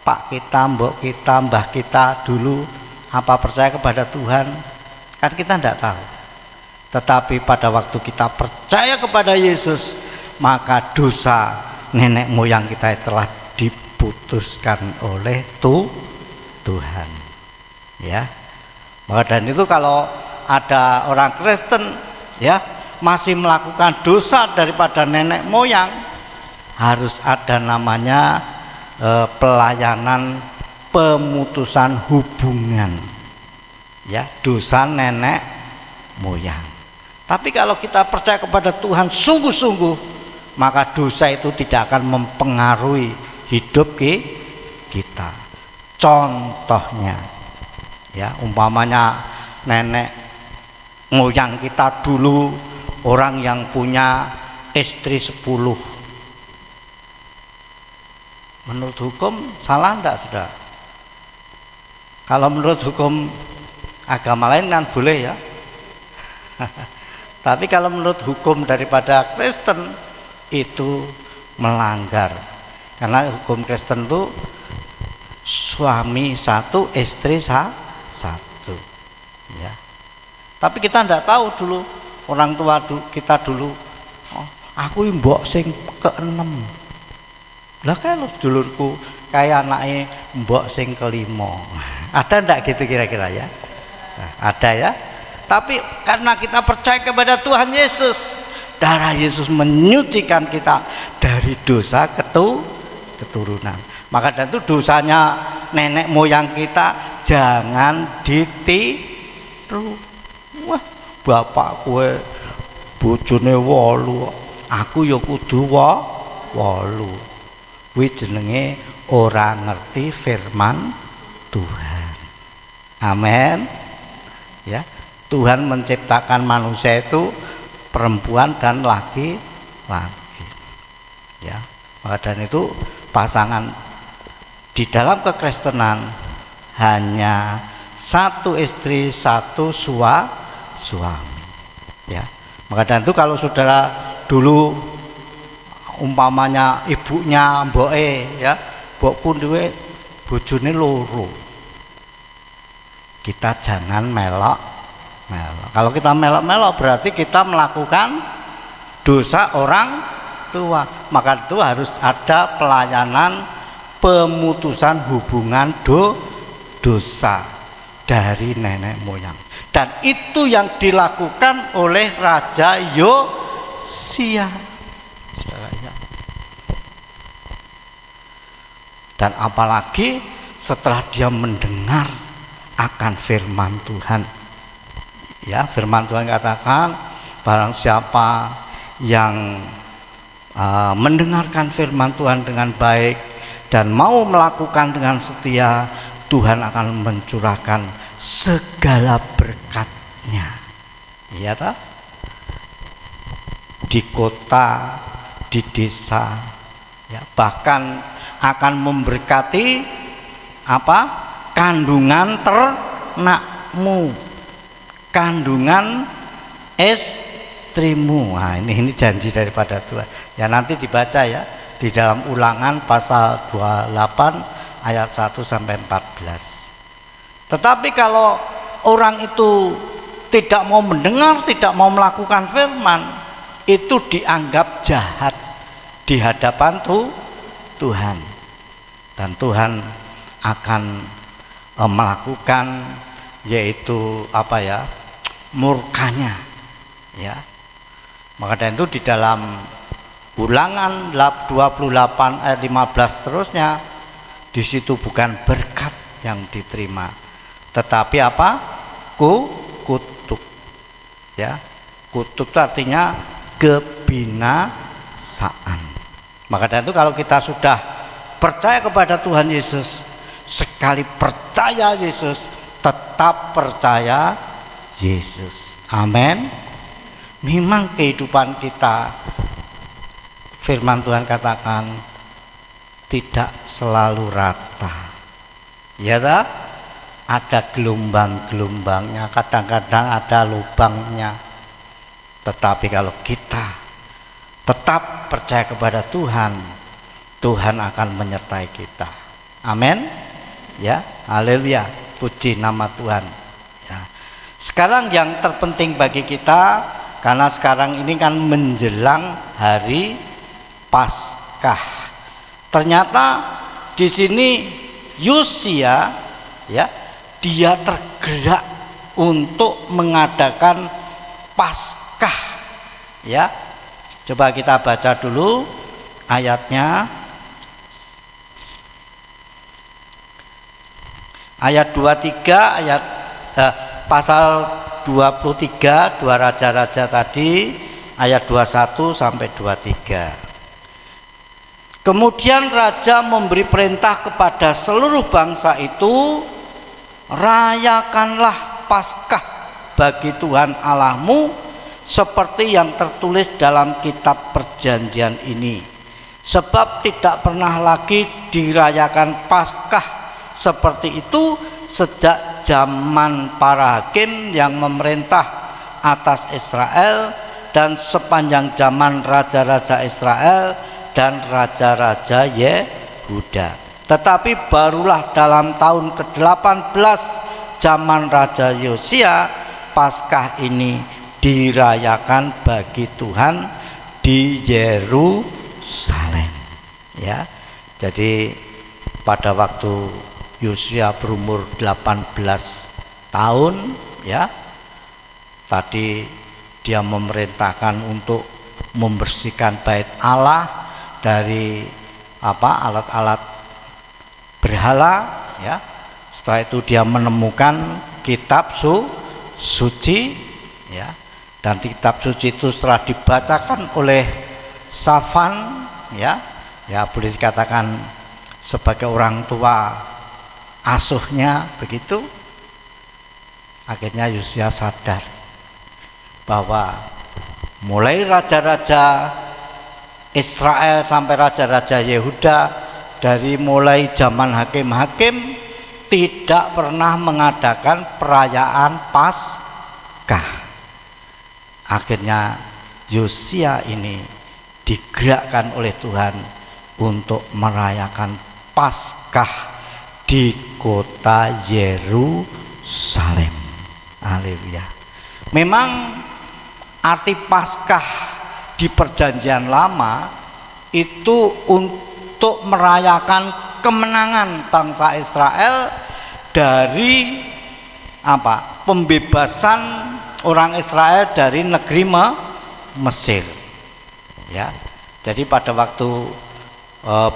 pak kita, mbok kita, mbah kita dulu apa percaya kepada Tuhan, kan kita tidak tahu. Tetapi pada waktu kita percaya kepada Yesus, maka dosa nenek moyang kita telah diputuskan oleh Tuhan, ya. Maka dan itu kalau ada orang Kristen, ya, masih melakukan dosa daripada nenek moyang, harus ada namanya pelayanan pemutusan hubungan, ya, dosa nenek moyang. Tapi kalau kita percaya kepada Tuhan sungguh-sungguh, maka dosa itu tidak akan mempengaruhi hidup kita. Contohnya, ya, umpamanya nenek moyang kita dulu orang yang punya istri 10. Menurut hukum salah enggak, saudara? Kalau menurut hukum agama lain kan boleh, ya. Tapi kalau menurut hukum daripada Kristen itu melanggar, karena hukum Kristen itu suami satu, istri satu, ya. Tapi kita tidak tahu dulu, orang tua kita dulu, oh, aku mbok sing ke-6. Lah kalau dulurku kayak anaknya mbok sing ke-5. Ada ndak gitu kira-kira, ya? Nah, ada, ya. Tapi karena kita percaya kepada Tuhan Yesus, darah Yesus menyucikan kita dari dosa keturunan. Maka dan itu dosanya nenek moyang kita jangan ditiru. Wah, bapak kowe bojone 8, aku ya kudu 8. Kuwi jenenge ora ngerti firman Tuhan. Amin. Ya, Tuhan menciptakan manusia itu perempuan dan laki-laki. Ya, maka dan itu pasangan di dalam kekristenan hanya satu istri, satu suami. Ya, maka dan itu kalau saudara dulu umpamanya ibunya mboke ya, mbok pun duwe bojone loro. Kita jangan melok. Kalau kita melok berarti kita melakukan dosa orang tua. Maka itu harus ada pelayanan pemutusan hubungan dosa dari nenek moyang. Dan itu yang dilakukan oleh Raja Yosia. Dan apalagi setelah dia mendengar akan firman Tuhan. Ya, firman Tuhan katakan barang siapa yang mendengarkan firman Tuhan dengan baik dan mau melakukan dengan setia, Tuhan akan mencurahkan segala berkat-Nya. Iya tak? Di kota, di desa, ya, bahkan akan memberkati apa? Kandungan ternakmu, kandungan istrimu. Nah, ini janji daripada Tuhan. Ya, nanti dibaca ya di dalam Ulangan pasal 28 ayat 1 sampai 14. Tetapi kalau orang itu tidak mau mendengar, tidak mau melakukan firman, itu dianggap jahat di hadapan Tuhan. Dan Tuhan akan melakukan yaitu apa ya, murkanya ya. Maka dari itu di dalam Ulangan 28 ayat 15 terusnya, di situ bukan berkat yang diterima, tetapi apa? Kutuk ya. Kutuk itu artinya kebinasaan. Maka dari itu kalau kita sudah percaya kepada Tuhan Yesus, sekali percaya Yesus, tetap percaya Yesus. Amin. Memang kehidupan kita, firman Tuhan katakan, tidak selalu rata. Ya tak? Ada gelombang-gelombangnya, kadang-kadang ada lubangnya. Tetapi kalau kita tetap percaya kepada Tuhan, Tuhan akan menyertai kita. Amin. Ya, haleluya, puji nama Tuhan. Ya. Sekarang yang terpenting bagi kita, karena sekarang ini kan menjelang hari Paskah. Ternyata di sini Yosia ya, dia tergerak untuk mengadakan Paskah ya. Coba kita baca dulu ayatnya. Ayat 23, pasal 23, 2 raja-raja tadi, ayat 21 sampai 23. Kemudian raja memberi perintah kepada seluruh bangsa itu, rayakanlah Paskah bagi Tuhan Allahmu seperti yang tertulis dalam kitab perjanjian ini. Sebab tidak pernah lagi dirayakan Paskah seperti itu sejak zaman para hakim yang memerintah atas Israel dan sepanjang zaman raja-raja Israel dan raja-raja Yehuda. Tetapi barulah dalam tahun ke-18 zaman Raja Yosia, Paskah ini dirayakan bagi Tuhan di Yerusalem. Ya, jadi pada waktu Yosia berumur 18 tahun ya, tadi dia memerintahkan untuk membersihkan bait Allah dari alat-alat berhala ya. Setelah itu dia menemukan kitab suci ya, dan kitab suci itu setelah dibacakan oleh Safan ya boleh dikatakan sebagai orang tua asuhnya begitu. Akhirnya Yosia sadar bahwa mulai raja-raja Israel sampai raja-raja Yehuda, dari mulai zaman hakim-hakim tidak pernah mengadakan perayaan Paskah. Akhirnya Yosia ini digerakkan oleh Tuhan untuk merayakan Paskah di kota Yerusalem. Haleluya. Memang arti Paskah di Perjanjian Lama itu untuk merayakan kemenangan bangsa Israel dari pembebasan orang Israel dari negeri Mesir. Ya. Jadi pada waktu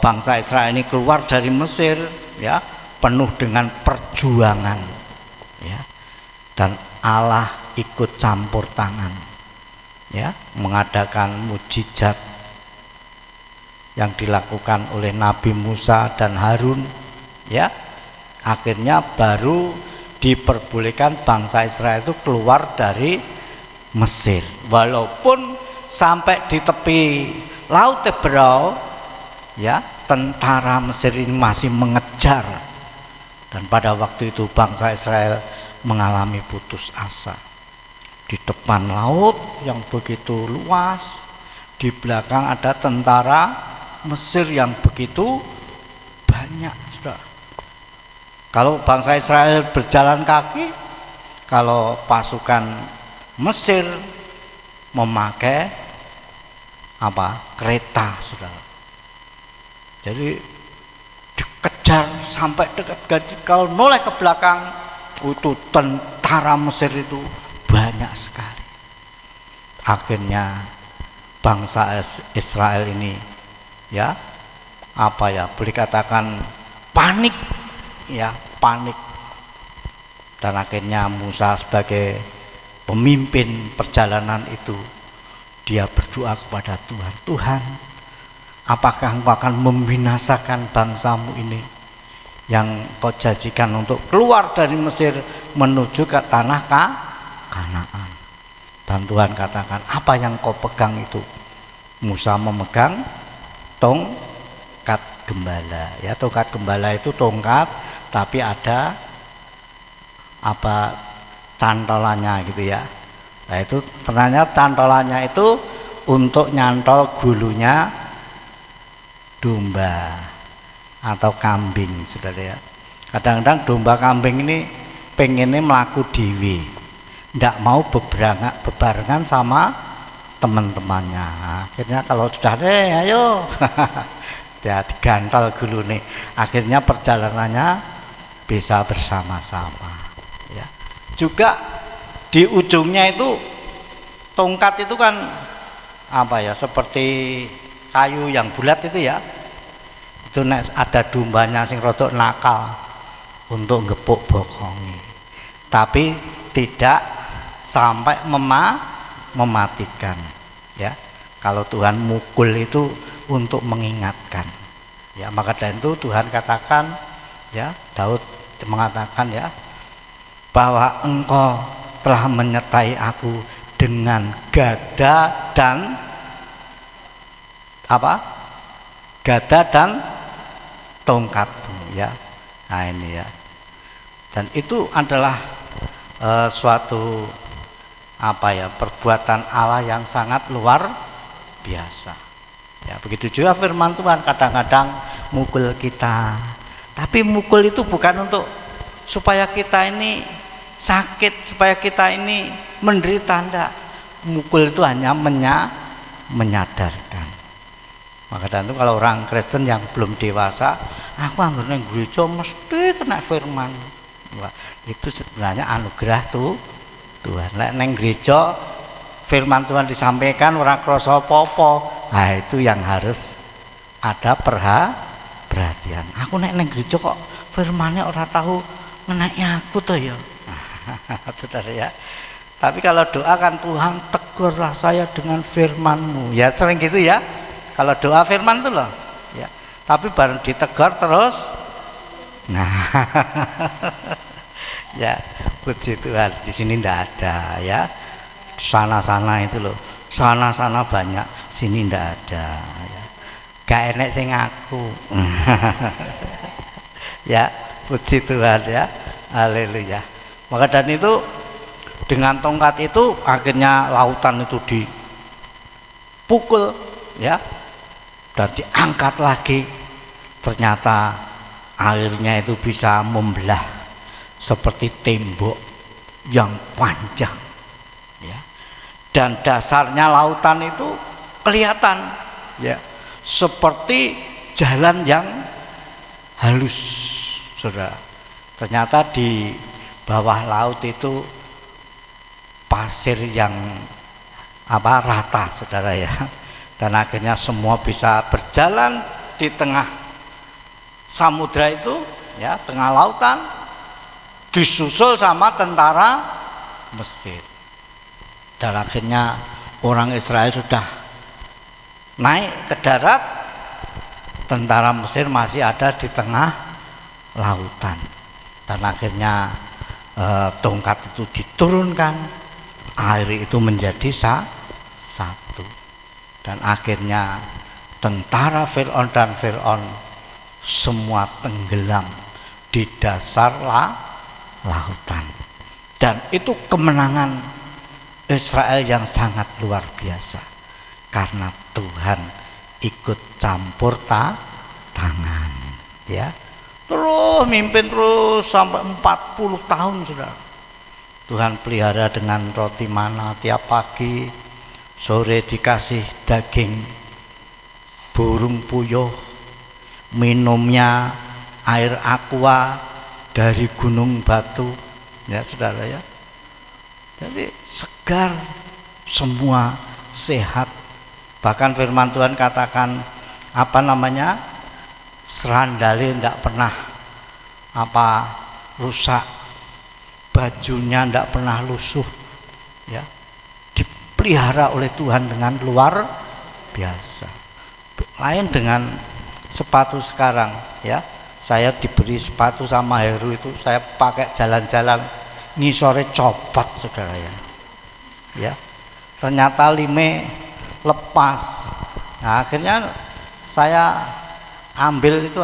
bangsa Israel ini keluar dari Mesir, ya, penuh dengan perjuangan, ya. Dan Allah ikut campur tangan, ya, mengadakan mujizat yang dilakukan oleh Nabi Musa dan Harun, ya. Akhirnya baru diperbolehkan bangsa Israel itu keluar dari Mesir. Walaupun sampai di tepi Laut Teberau, ya, tentara Mesir ini masih mengejar, dan pada waktu itu bangsa Israel mengalami putus asa. Di depan laut yang begitu luas, di belakang ada tentara Mesir yang begitu banyak. Sudah, kalau bangsa Israel berjalan kaki, kalau pasukan Mesir memakai kereta, saudara. Jadi dikejar sampai dekat. Kalau noleh ke belakang, itu tentara Mesir itu banyak sekali. Akhirnya bangsa Israel ini, ya, boleh katakan panik, ya, panik. Dan akhirnya Musa sebagai pemimpin perjalanan itu, dia berdoa kepada Tuhan, Tuhan, apakah Engkau akan membinasakan bangsamu ini yang Kau janjikan untuk keluar dari Mesir menuju ke tanah Kanaan? Dan Tuhan katakan, apa yang kau pegang itu? Musa memegang tongkat gembala. Ya, tongkat gembala itu tongkat, tapi ada cantolannya gitu ya. Nah, itu ternyata cantolannya itu untuk nyantol gulunya domba atau kambing, saudara ya. Kadang-kadang domba kambing ini pengennya melaku dewi, ndak mau bebarengan sama teman-temannya. Akhirnya kalau sudah ayo ya digantol gulune, akhirnya perjalanannya bisa bersama-sama, ya. Juga di ujungnya itu tongkat itu kan seperti kayu yang bulat itu ya. Itu ada dombanya sing rodok nakal untuk ngepuk bokongi, tapi tidak sampai mematikan, ya. Kalau Tuhan mukul itu untuk mengingatkan, ya. Maka dari itu Tuhan katakan, ya, Daud mengatakan, ya, bahwa Engkau telah menyertai aku dengan gada dan tongkatmu, ya. Nah ini, ya. Dan itu adalah suatu perbuatan Allah yang sangat luar biasa, ya. Begitu juga firman Tuhan kadang-kadang mukul kita, tapi mukul itu bukan untuk supaya kita ini sakit, supaya kita ini menderita, enggak. Mukul itu hanya menyadarkan. Maka dan itu kalau orang Kristen yang belum dewasa, aku anggere nang gereja mesti kena firman. Wah, itu sebenarnya anugerah Tuhan. Nek nang gereja firman Tuhan disampaikan ora krasa apa-apa, nah itu yang harus ada perhatian. Aku nek nang gereja kok firmannya ora tahu ngenai aku toh ya. Saudara ya. Tapi kalau doa kan, Tuhan tegurlah saya dengan firman-Mu. Ya sering gitu ya. Kalau doa firman itu loh, ya. Tapi baru ditegur terus. Nah, ya puji Tuhan, di sini ndak ada ya. Sana-sana itu loh, sana-sana banyak, sini ndak ada ya. Gak enek sing ngaku. Ya, puji Tuhan ya. Haleluya. Maka dan itu dengan tongkat itu akhirnya lautan itu dipukul ya. Dan diangkat lagi, ternyata airnya itu bisa membelah seperti tembok yang panjang ya. Dan dasarnya lautan itu kelihatan ya, seperti jalan yang halus, saudara. Ternyata di bawah laut itu pasir yang rata, saudara ya. Dan akhirnya semua bisa berjalan di tengah samudra itu ya, tengah lautan, disusul sama tentara Mesir. Dan akhirnya orang Israel sudah naik ke darat, tentara Mesir masih ada di tengah lautan. Dan akhirnya tongkat itu diturunkan, air itu menjadi satu. Dan akhirnya tentara Firaun dan Firaun semua tenggelam di dasar lautan. Dan itu kemenangan Israel yang sangat luar biasa, karena Tuhan ikut campur tangan ya. Terus mimpin terus sampai 40 tahun, saudara. Tuhan pelihara dengan roti mana tiap pagi, sore dikasih daging burung puyuh, minumnya air aqua dari gunung batu ya, saudara ya. Jadi segar, semua sehat. Bahkan firman Tuhan katakan serandale tidak pernah rusak, bajunya tidak pernah lusuh ya. Dipelihara oleh Tuhan dengan luar biasa. Lain dengan sepatu sekarang ya. Saya diberi sepatu sama Heru itu, saya pakai jalan-jalan ngisore copot, saudara ya. Ya. Ternyata lime lepas. Nah, akhirnya saya ambil itu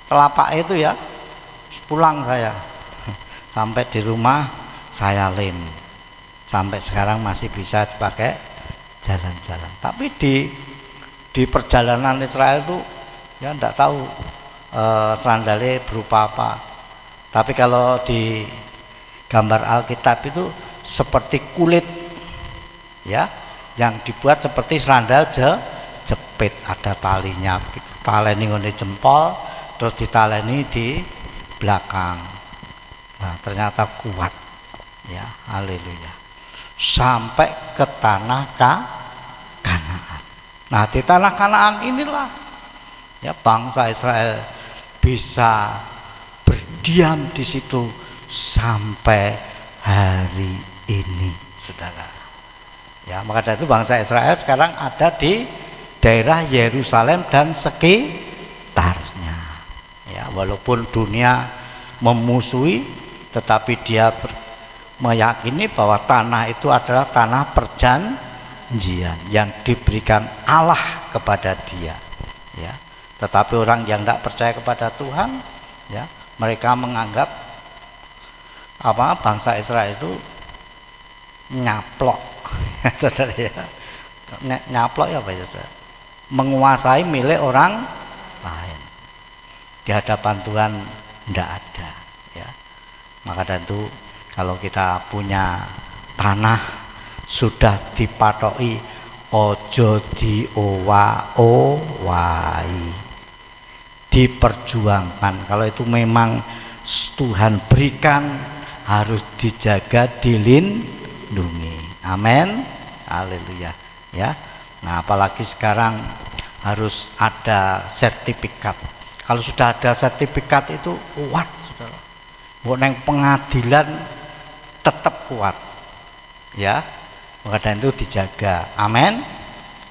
telapak itu ya, pulang saya. Sampai di rumah saya lem. Sampai sekarang masih bisa dipakai jalan-jalan. Tapi di perjalanan Israel itu ya enggak tahu sandalnya berupa apa. Tapi kalau di gambar Alkitab itu seperti kulit ya, yang dibuat seperti sandal jepit, ada talinya, taleni ngene jempol, terus ditaleni di belakang. Nah, ternyata kuat ya, haleluya. Sampai ke tanah Kanaan. Nah, di tanah Kanaan inilah ya bangsa Israel bisa berdiam di situ sampai hari ini, saudara. Ya, maka dari itu bangsa Israel sekarang ada di daerah Yerusalem dan sekitarnya. Ya, walaupun dunia memusuhi, tetapi dia meyakini bahwa tanah itu adalah tanah perjanjian yang diberikan Allah kepada dia. Ya, tetapi orang yang tidak percaya kepada Tuhan, ya, mereka menganggap bangsa Israel itu nyaplok. Saudara ya, nyaplok ya apa ya, saudara? Menguasai milik orang lain. Di hadapan Tuhan tidak ada ya. Maka dari itu kalau kita punya tanah sudah dipatoki, ojo diowa-owai, diperjuangkan. Kalau itu memang Tuhan berikan, harus dijaga, dilindungi. Amin, haleluya ya. Nah, apalagi sekarang harus ada sertifikat. Kalau sudah ada sertifikat itu kuat, saudara. Buat neng pengadilan tetap kuat ya. Maka dari itu dijaga. Amin,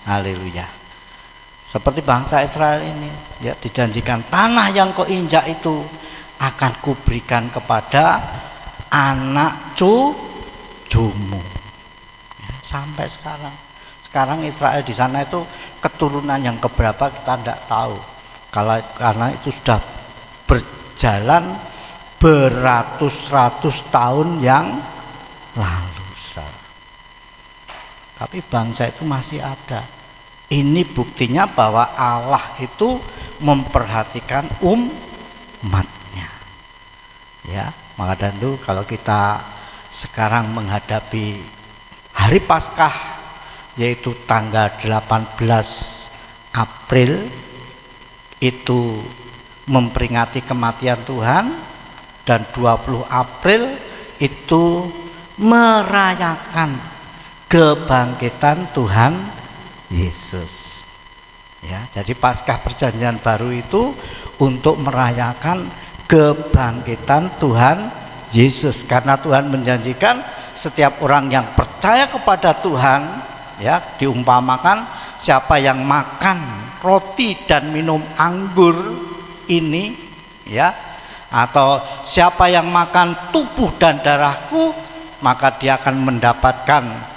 haleluya. Seperti bangsa Israel ini, ya, dijanjikan tanah yang kau injak itu akan kuberikan kepada anak cucumu. Ya, sampai sekarang. Sekarang Israel di sana itu keturunan yang keberapa kita tidak tahu. Karena itu sudah berjalan beratus-ratus tahun yang lalu. Tapi bangsa itu masih ada. Ini buktinya bahwa Allah itu memperhatikan umatnya. Ya, maka dan itu kalau kita sekarang menghadapi hari Paskah, yaitu tanggal 18 April, itu memperingati kematian Tuhan, dan 20 April itu merayakan kebangkitan Tuhan Yesus. Ya, jadi Paskah Perjanjian Baru itu untuk merayakan kebangkitan Tuhan Yesus, karena Tuhan menjanjikan setiap orang yang percaya kepada Tuhan, ya, diumpamakan siapa yang makan roti dan minum anggur ini, ya, atau siapa yang makan tubuh dan darahku, maka dia akan mendapatkan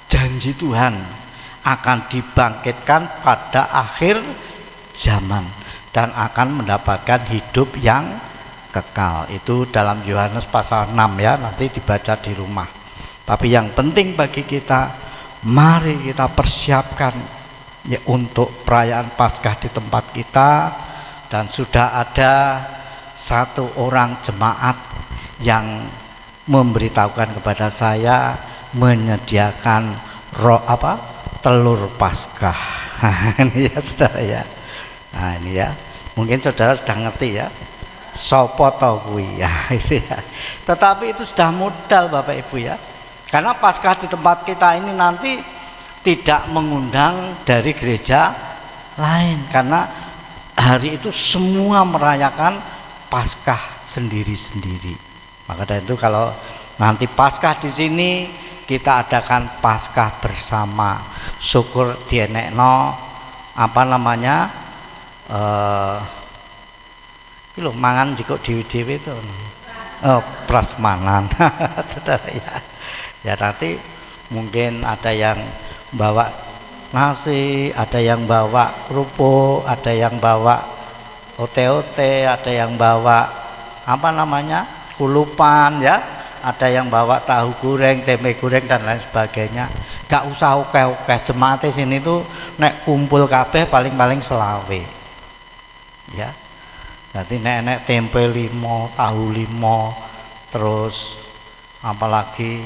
janji Tuhan akan dibangkitkan pada akhir zaman dan akan mendapatkan hidup yang kekal. Itu dalam Yohanes pasal 6, ya, nanti dibaca di rumah. Tapi yang penting bagi kita, mari kita persiapkan, ya, untuk perayaan Paskah di tempat kita. Dan sudah ada satu orang jemaat yang memberitahukan kepada saya menyediakan telur Paskah. Ini ya saudara, ya. Nah ini, ya, mungkin saudara sudah ngerti, ya, sopo tau kuwi, ya, itu, ya. Tetapi itu sudah modal Bapak Ibu, ya, karena Paskah di tempat kita ini nanti tidak mengundang dari gereja lain, karena hari itu semua merayakan Paskah sendiri-sendiri. Maka dari itu kalau nanti Paskah di sini kita adakan Paskah bersama, syukur dienekno mangan jiko dewi-dewi itu prasmanan. Saudara, ya. Ya, nanti mungkin ada yang bawa nasi, ada yang bawa kerupuk, ada yang bawa ote-ote, ada yang bawa kulupan, ya, ada yang bawa tahu goreng, tempe goreng dan lain sebagainya. Gak usah oke-oke, jemaat di sini tuh nek kumpul kabeh paling-paling selawe, ya. Jadi nek tempe 5, tahu 5, terus apalagi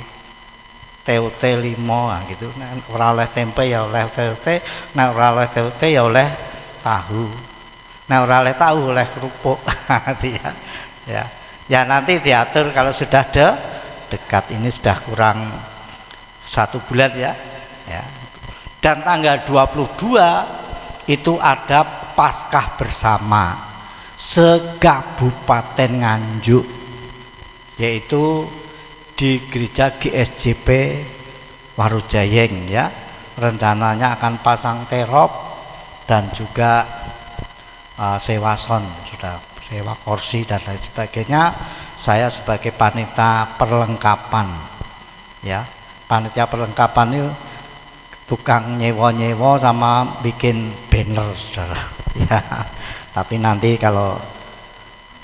TOT 5, nah gitu. Nek ora oleh tempe ya oleh TOT, nek ora oleh TOT ya oleh tahu, nek ora oleh tahu oleh kerupuk. Ya. Ya nanti diatur kalau sudah dekat, ini sudah kurang 1 bulan, ya. Ya. Dan tanggal 22 itu ada Paskah bersama se-Kabupaten Nganjuk, yaitu di gereja GSJP Warujayeng, ya. Rencananya akan pasang terop dan juga sewa sound, sudah sewa kursi dan lain sebagainya. Saya sebagai panitia perlengkapan, ya, panitia perlengkapan itu tukang nyewa sama bikin banner, saudara. Ya, tapi nanti kalau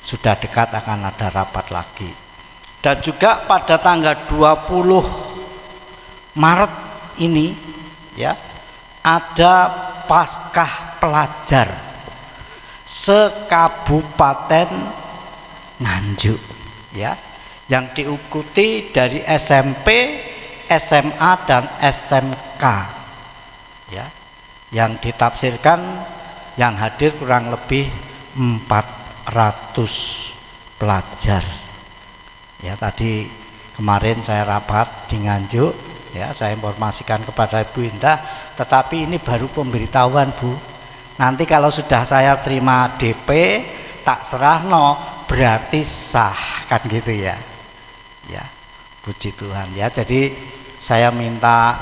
sudah dekat akan ada rapat lagi. Dan juga pada tanggal 20 Maret ini, ya, ada Paskah pelajar se-Kabupaten Nganjuk, ya, yang diikuti dari SMP, SMA dan SMK, ya, yang ditafsirkan, yang hadir kurang lebih 400 pelajar. Ya, tadi kemarin saya rapat di Nganjuk, ya, saya informasikan kepada Ibu Indah, tetapi ini baru pemberitahuan, Bu. Nanti kalau sudah saya terima DP tak serahno berarti sah, kan gitu, ya. Ya, puji Tuhan, ya. Jadi saya minta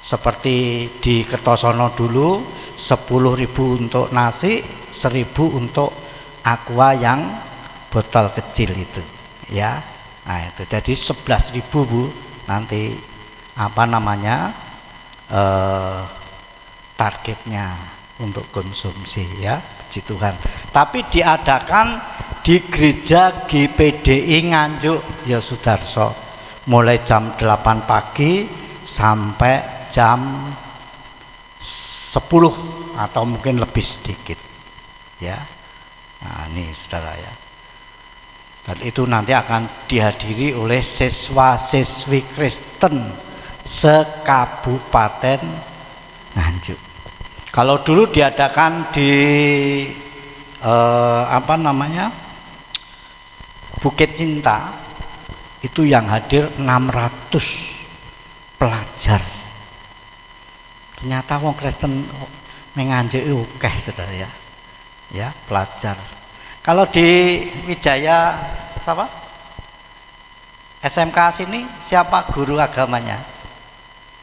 seperti di Kertosono dulu, 10.000 untuk nasi, 1.000 untuk aqua yang botol kecil itu ya. Nah itu jadi 11.000 Bu nanti apa namanya targetnya untuk konsumsi ya, puji Tuhan. Tapi diadakan di gereja GPDI Nganjuk ya Sudarso, mulai jam 8 pagi sampai jam 10 atau mungkin lebih sedikit ya. Nah ini saudara ya, dan itu nanti akan dihadiri oleh siswa-siswi Kristen sekabupaten Nganjuk. Kalau dulu diadakan di apa namanya Bukit Cinta, itu yang hadir 600 pelajar. Ternyata wong Kristen menganjuk akeh saudara ya. Ya, pelajar. Kalau di Wijaya siapa? SMK sini siapa guru agamanya?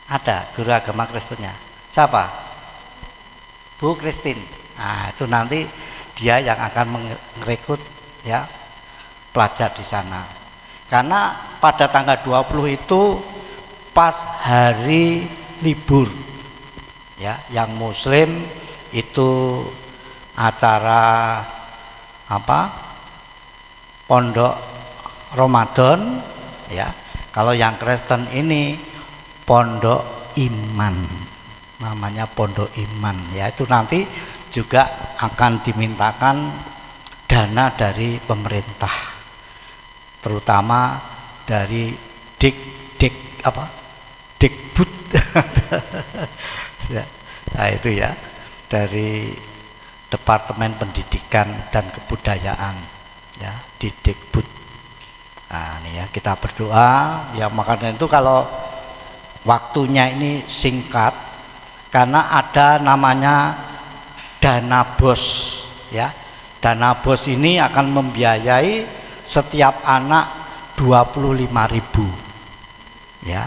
Ada guru agama Kristennya. Siapa? Bu Kristin. Nah, itu nanti dia yang akan merekrut ya pelajar di sana. Karena pada tanggal 20 itu pas hari libur. Ya, yang muslim itu acara apa? Pondok Ramadan ya. Kalau yang Kristen ini pondok iman. Namanya pondok iman ya. Itu nanti juga akan dimintakan dana dari pemerintah. Terutama dari Dikbud. Ya. Nah, itu ya. Dari Departemen Pendidikan dan Kebudayaan ya, di Dikbud. Nah ini ya, kita berdoa ya. Makanya itu kalau waktunya ini singkat karena ada namanya dana bos ya. Dana bos ini akan membiayai setiap anak 25.000 ya.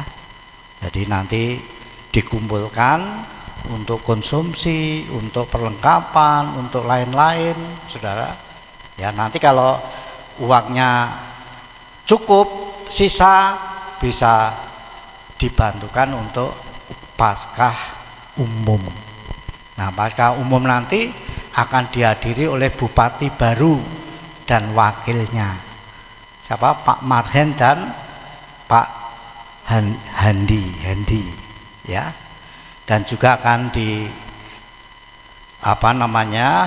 Jadi nanti dikumpulkan untuk konsumsi, untuk perlengkapan, untuk lain-lain, saudara. Ya nanti kalau uangnya cukup, sisa bisa dibantukan untuk Paskah umum. Nah, Paskah umum nanti akan dihadiri oleh bupati baru dan wakilnya. Siapa? Pak Marhen dan Pak Handi ya. Dan juga akan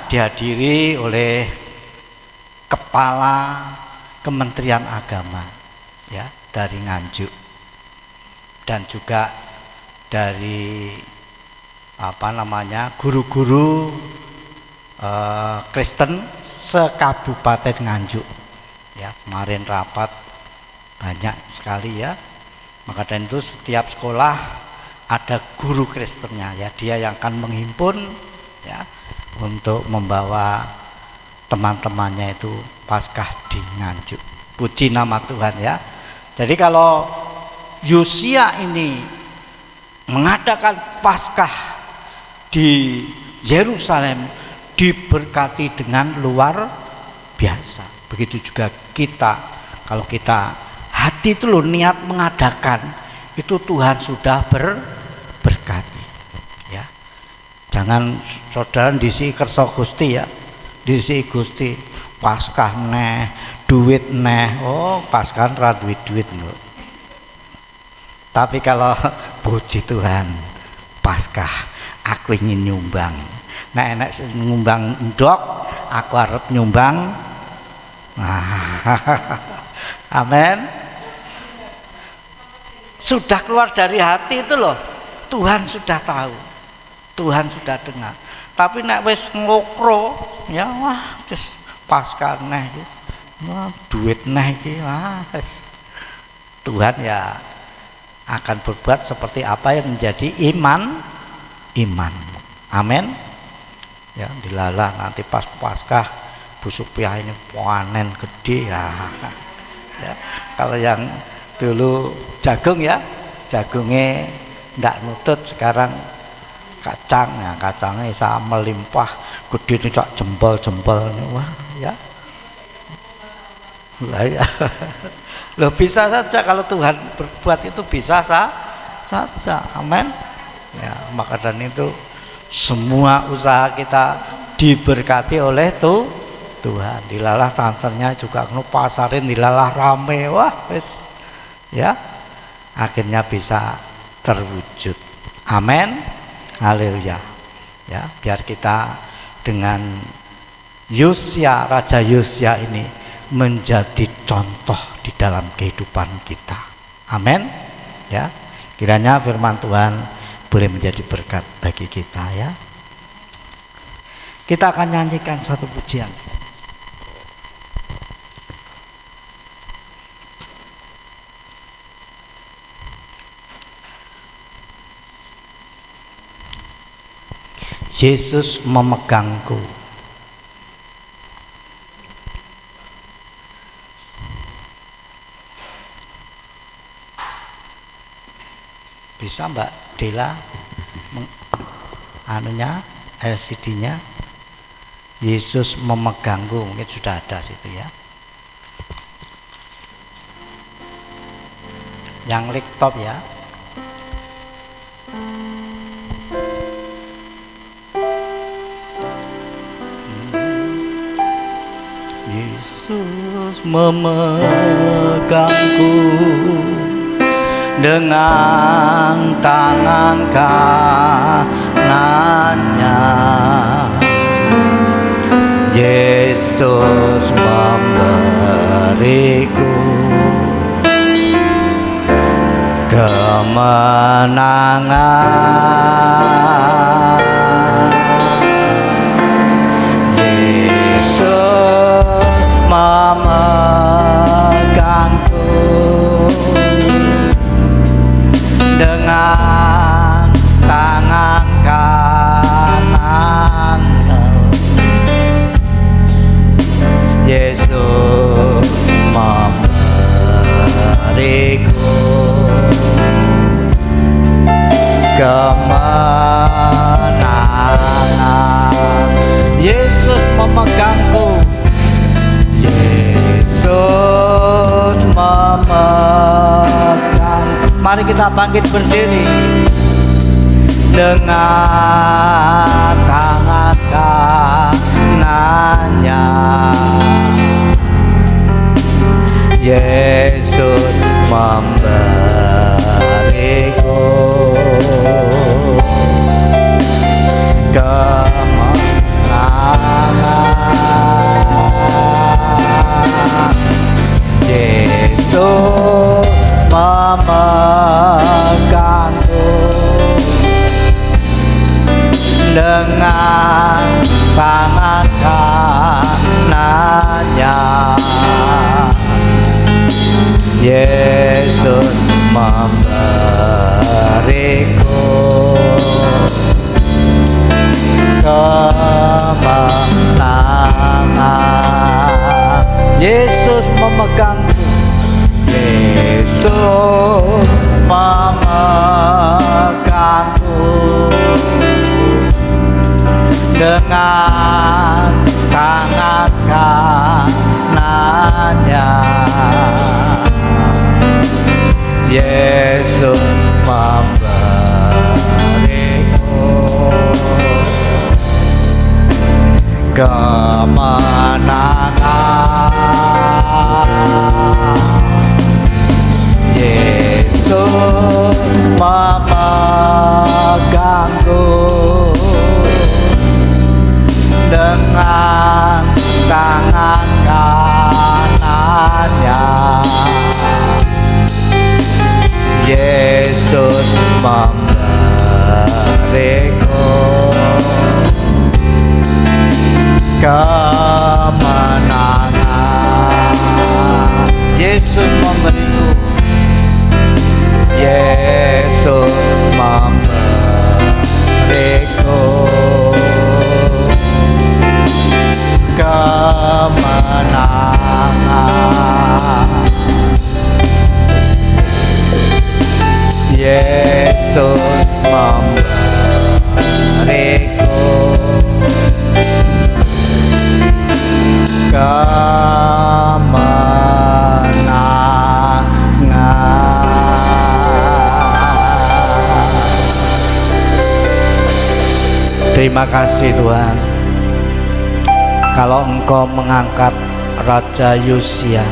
dihadiri oleh kepala Kementerian Agama ya dari Nganjuk, dan juga dari guru-guru Kristen sekabupaten Nganjuk ya. Kemarin rapat banyak sekali ya. Maka dari itu setiap sekolah ada guru Kristennya ya, dia yang akan menghimpun ya untuk membawa teman-temannya itu Paskah di Nganjuk. Puji nama Tuhan ya. Jadi kalau Yosia ini mengadakan Paskah di Yerusalem diberkati dengan luar biasa. Begitu juga kita, kalau kita hati itu loh niat mengadakan, itu Tuhan sudah berkati ya. Jangan saudara disi kersa Gusti ya, disi Gusti Paskah neh, duit neh. Oh, Paskah ra duit lho. Tapi kalau puji Tuhan Paskah aku ingin nyumbang. Nek enek nyumbang ndok, aku arep nyumbang. Amin. Sudah keluar dari hati itu loh, Tuhan sudah tahu, Tuhan sudah dengar. Tapi nek wis ngokro ya, wah wis Paskah neh iki, wah duit neh iki, wah Tuhan ya akan berbuat seperti apa yang menjadi iman. Amin ya. Dilalah nanti pas Paskah busuk piah ini panen gede ya. Kalau yang dulu jagung ya, jagungnya ndak nutut, sekarang kacang, ya kacangnya bisa melimpah gede nih cak jempol-jempol, wah ya lah ya. Loh bisa saja kalau Tuhan berbuat itu, bisa saja, amin ya. Maka dan itu semua usaha kita diberkati oleh Tuhan. Dilalah tanternya juga pasarin dilalah rame, wah wis ya, akhirnya bisa terwujud, amin, haleluya ya. Biar kita dengan Yosia, Raja Yosia ini menjadi contoh di dalam kehidupan kita, amin ya. Kiranya firman Tuhan boleh menjadi berkat bagi kita ya. Kita akan nyanyikan satu pujian. Yesus memegangku. Bisa Mbak Dela anunya LCD-nya, Yesus memegangku, mungkin sudah ada situ ya. Yang laptop ya. Yesus memegangku dengan tangan kanannya. Yesus memberiku kemenangan. Yesus memegangku dengan tangan kanan. Yesus memberiku kemenangan. Yesus memegangku. Yesus memegang. Mari kita bangkit berdiri dengan tangan kanannya. Yesus memberiku kemenangan. Yesus memegangku dengan tangan kanannya. Yesus memberiku kemenangan. Yesus memegangku. Yesus memegangku dengan tangan kanannya. Yesus memberiku kemenangan. Yesus memegangku dengan tangan kanannya. Yesus memberiku kemenangan. Yesus memberiku. Yesus memberiku Terima kasih Tuhan, kalau Engkau mengangkat Raja Yosia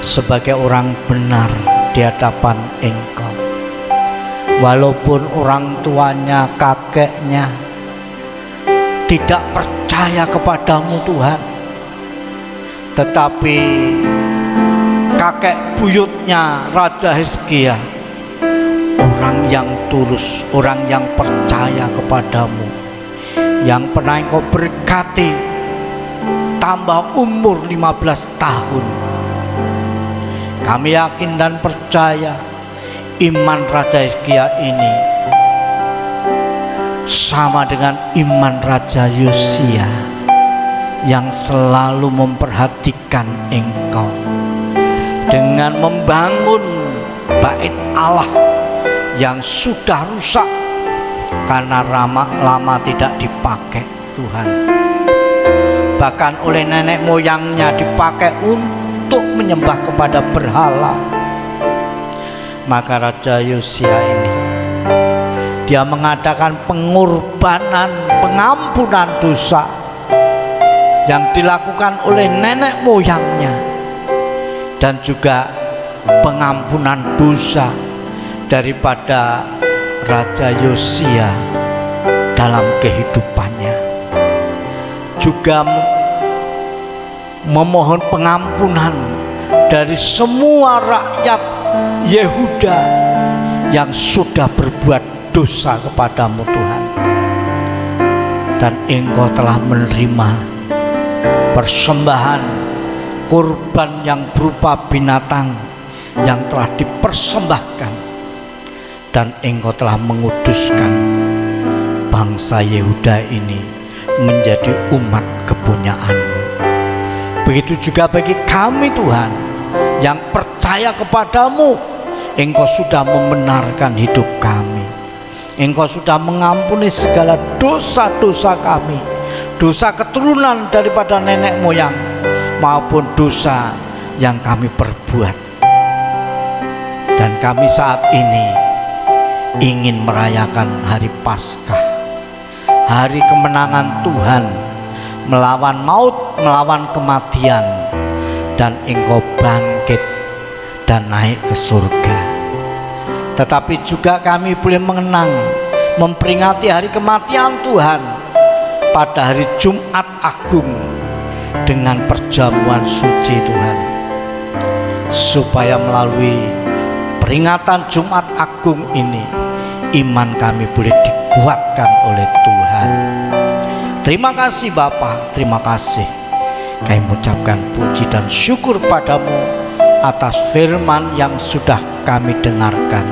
sebagai orang benar di hadapan Engkau, walaupun orang tuanya, kakeknya tidak percaya kepadamu Tuhan, tetapi kakek buyutnya Raja Hizkia orang yang tulus, orang yang percaya kepadamu, yang pernah Engkau berkati tambah umur 15 tahun. Kami yakin dan percaya iman Raja Hizkia ini sama dengan iman Raja Yosia yang selalu memperhatikan Engkau dengan membangun bait Allah yang sudah rusak karena lama tidak dipakai Tuhan, bahkan oleh nenek moyangnya dipakai untuk menyembah kepada berhala. Maka Raja Yosia ini dia mengadakan pengorbanan, pengampunan dosa yang dilakukan oleh nenek moyangnya, dan juga pengampunan dosa daripada Raja Yosia dalam kehidupannya, juga memohon pengampunan dari semua rakyat Yehuda yang sudah berbuat dosa kepadamu Tuhan. Dan Engkau telah menerima persembahan kurban yang berupa binatang yang telah dipersembahkan, dan Engkau telah menguduskan bangsa Yehuda ini menjadi umat kepunyaan-Mu. Begitu juga bagi kami Tuhan yang percaya kepadamu, Engkau sudah membenarkan hidup kami, Engkau sudah mengampuni segala dosa-dosa kami, dosa keturunan daripada nenek moyang maupun dosa yang kami perbuat. Dan kami saat ini ingin merayakan hari Paskah, hari kemenangan Tuhan melawan maut, melawan kematian, dan Engkau bangkit dan naik ke surga. Tetapi juga kami boleh mengenang, memperingati hari kematian Tuhan pada hari Jumat Agung dengan perjamuan suci Tuhan, supaya melalui peringatan Jumat Agung ini iman kami boleh dikuatkan oleh Tuhan. Terima kasih Bapa, terima kasih. Kami mengucapkan puji dan syukur padamu atas firman yang sudah kami dengarkan.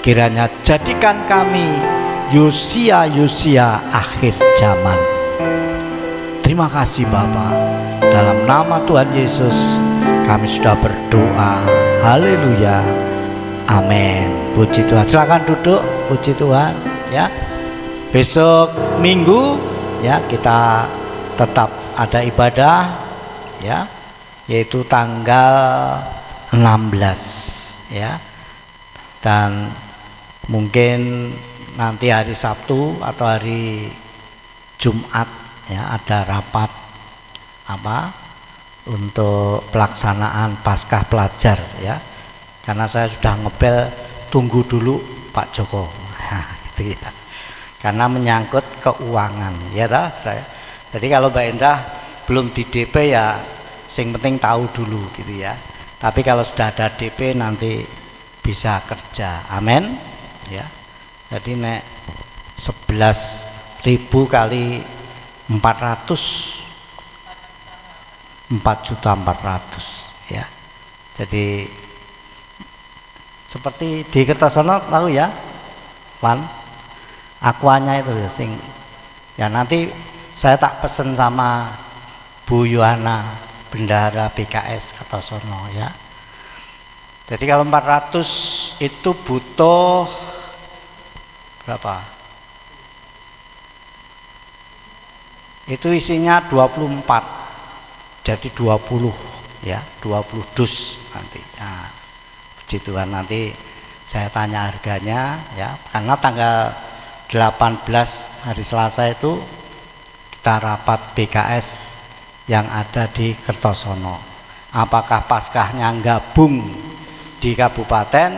Kiranya jadikan kami Yosia akhir zaman. Terima kasih Bapa. Dalam nama Tuhan Yesus kami sudah berdoa. Haleluya. Amin. Puji Tuhan. Silakan duduk. Puji Tuhan. Ya. Besok Minggu ya kita tetap ada ibadah ya, yaitu tanggal 16 ya. Dan mungkin nanti hari Sabtu atau hari Jumat ya ada rapat untuk pelaksanaan Paskah pelajar ya. Karena saya sudah ngebel, tunggu dulu Pak Joko, nah, itu ya. Karena menyangkut keuangan, ya toh, saya. Jadi kalau Mbak Endah belum di DP ya, sing penting tahu dulu gitu ya. Tapi kalau sudah ada DP nanti bisa kerja, amin. Ya, jadi nek 11.000 kali 400, 4.400.000 ya. Jadi seperti di Kertosono tahu ya, Wan, akuanya itu ya, sing ya nanti saya tak pesen sama Bu Yohana, bendahara BKS Kertosono ya. Jadi kalau 400 itu butuh berapa? Itu isinya 24. Jadi 20 ya, 20 dus nanti. Nah, puji Tuhan, nanti saya tanya harganya ya, karena tanggal 18 hari Selasa itu kita rapat BKS yang ada di Kertosono. Apakah Paskahnya gabung di kabupaten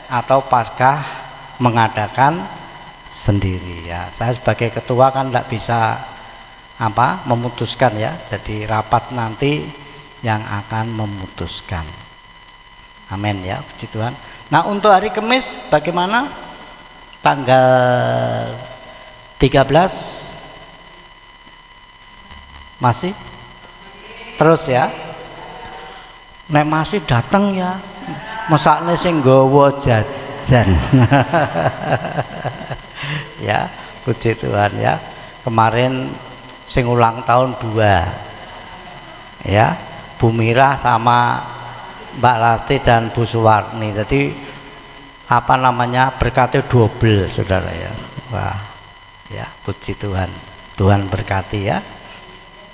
atau Paskah mengadakan sendiri ya. Saya sebagai ketua kan tidak bisa memutuskan ya. Jadi rapat nanti yang akan memutuskan. Amin ya, puji Tuhan. Nah, untuk hari Kamis bagaimana? Tanggal 13 masih terus ya. Nek masih datang ya, mesakne sing nggawa jajan. Ya, puji Tuhan ya. Kemarin sing ulang tahun 2 ya, Bu Mirah sama Mbak Lasti dan Bu Suwarni. Jadi berkatnya double saudara ya. Wah ya, puji Tuhan. Tuhan berkati ya.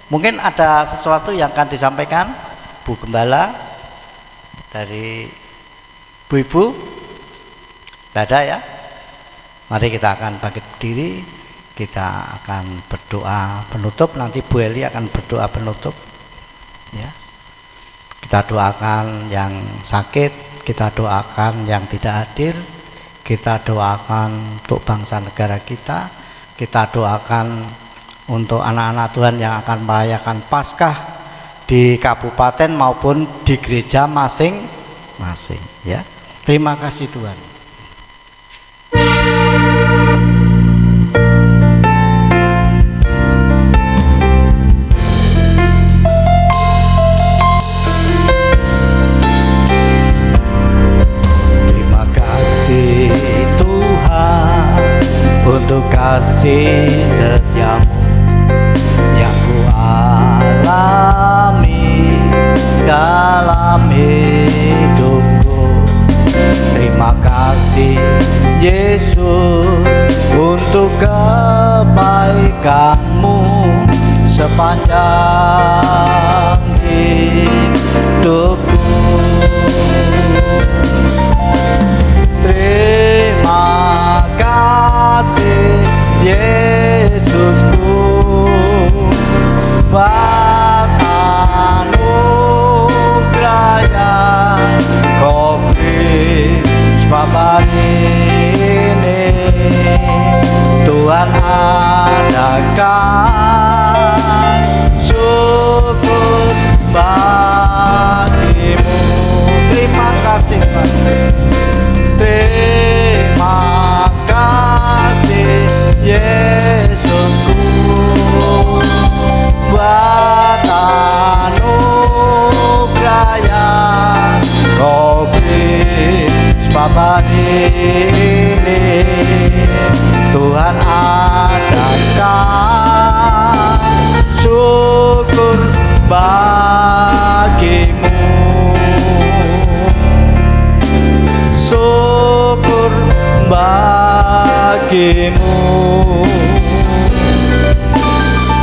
Mungkin ada sesuatu yang akan disampaikan Bu Gembala dari Bu Ibu. Tidak ada ya. Mari kita akan bangkit berdiri. Kita akan berdoa penutup. Nanti Bu Eli akan berdoa penutup ya. Kita doakan yang sakit, kita doakan yang tidak hadir, kita doakan untuk bangsa negara kita, kita doakan untuk anak-anak Tuhan yang akan merayakan Paskah di kabupaten maupun di gereja masing-masing ya. Terima kasih Tuhan. Untuk kasih setiamu yang ku alami dalam hidupku. Terima kasih Yesus untuk kebaikanmu sepanjang hidupku. Terima kasih Yesusku buat anugerah yang Kau beri sebab ini Tuhan adakan syukur bagimu. Terima kasih Pak. Terima kasih Yesusku buat anugerah yang Kau beri sebab ini Tuhan adakan syukur bagimu. Syukur bagimu,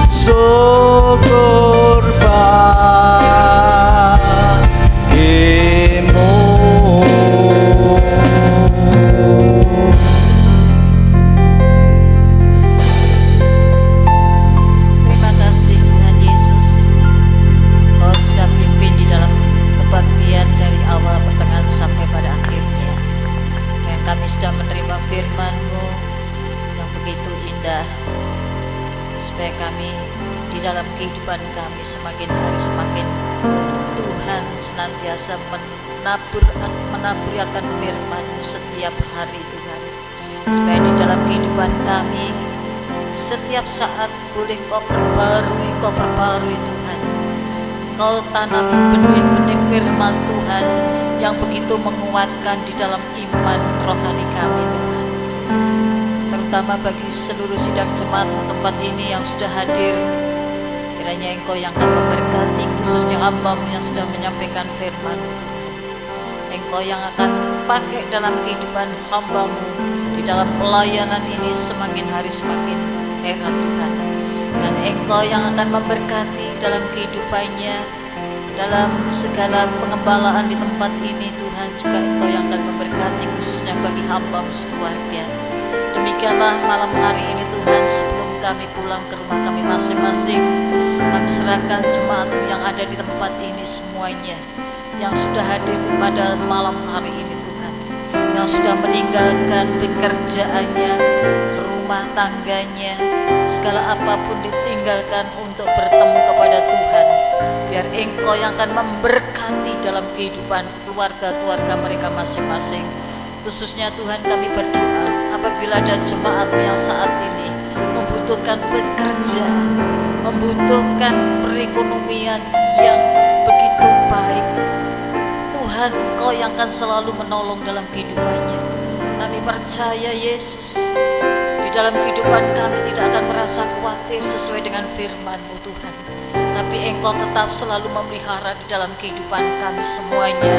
syukur bagimu. Terima kasih Tuhan Yesus, Kau sudah pimpin di dalam kebaktian dari awal, pertengahan sampai pada akhirnya. Dan kami sudah menerima firman-Mu yang begitu indah, supaya kami di dalam kehidupan kami semakin hari semakin Tuhan senantiasa menaburi akan firman-Mu setiap hari Tuhan, supaya di dalam kehidupan kami setiap saat boleh Kau perbarui Tuhan. Kau tanami benih-benih firman Tuhan yang begitu menguatkan di dalam iman rohani kami Tuhan. Terutama bagi seluruh sidang jemaat tempat ini yang sudah hadir, kiranya Engkau yang akan memberkati, khususnya hamba-Mu yang sudah menyampaikan firman. Engkau yang akan pakai dalam kehidupan hamba-Mu di dalam pelayanan ini semakin hari semakin heran Tuhan. Dan Engkau yang akan memberkati dalam kehidupannya, dalam segala pengembalaan di tempat ini Tuhan. Juga Engkau yang akan memberkati khususnya bagi hamba-Mu sekeluarga. Demikianlah malam hari ini Tuhan, sebelum kami pulang ke rumah kami masing-masing, kami serahkan jemaat-Mu yang ada di tempat ini semuanya, yang sudah hadir pada malam hari ini Tuhan, yang sudah meninggalkan pekerjaannya, rumah tangganya, segala apapun ditinggalkan untuk bertemu kepada Tuhan. Biar Engkau yang akan memberkati dalam kehidupan keluarga-keluarga mereka masing-masing. Khususnya Tuhan, kami berdoa apabila ada jemaat yang saat ini membutuhkan pekerjaan, membutuhkan perekonomian yang begitu baik, Tuhan, Engkau yang akan selalu menolong dalam kehidupannya. Kami percaya Yesus, di dalam kehidupan kami tidak akan merasa khawatir sesuai dengan firman-Mu Tuhan, tapi Engkau tetap selalu memelihara di dalam kehidupan kami semuanya,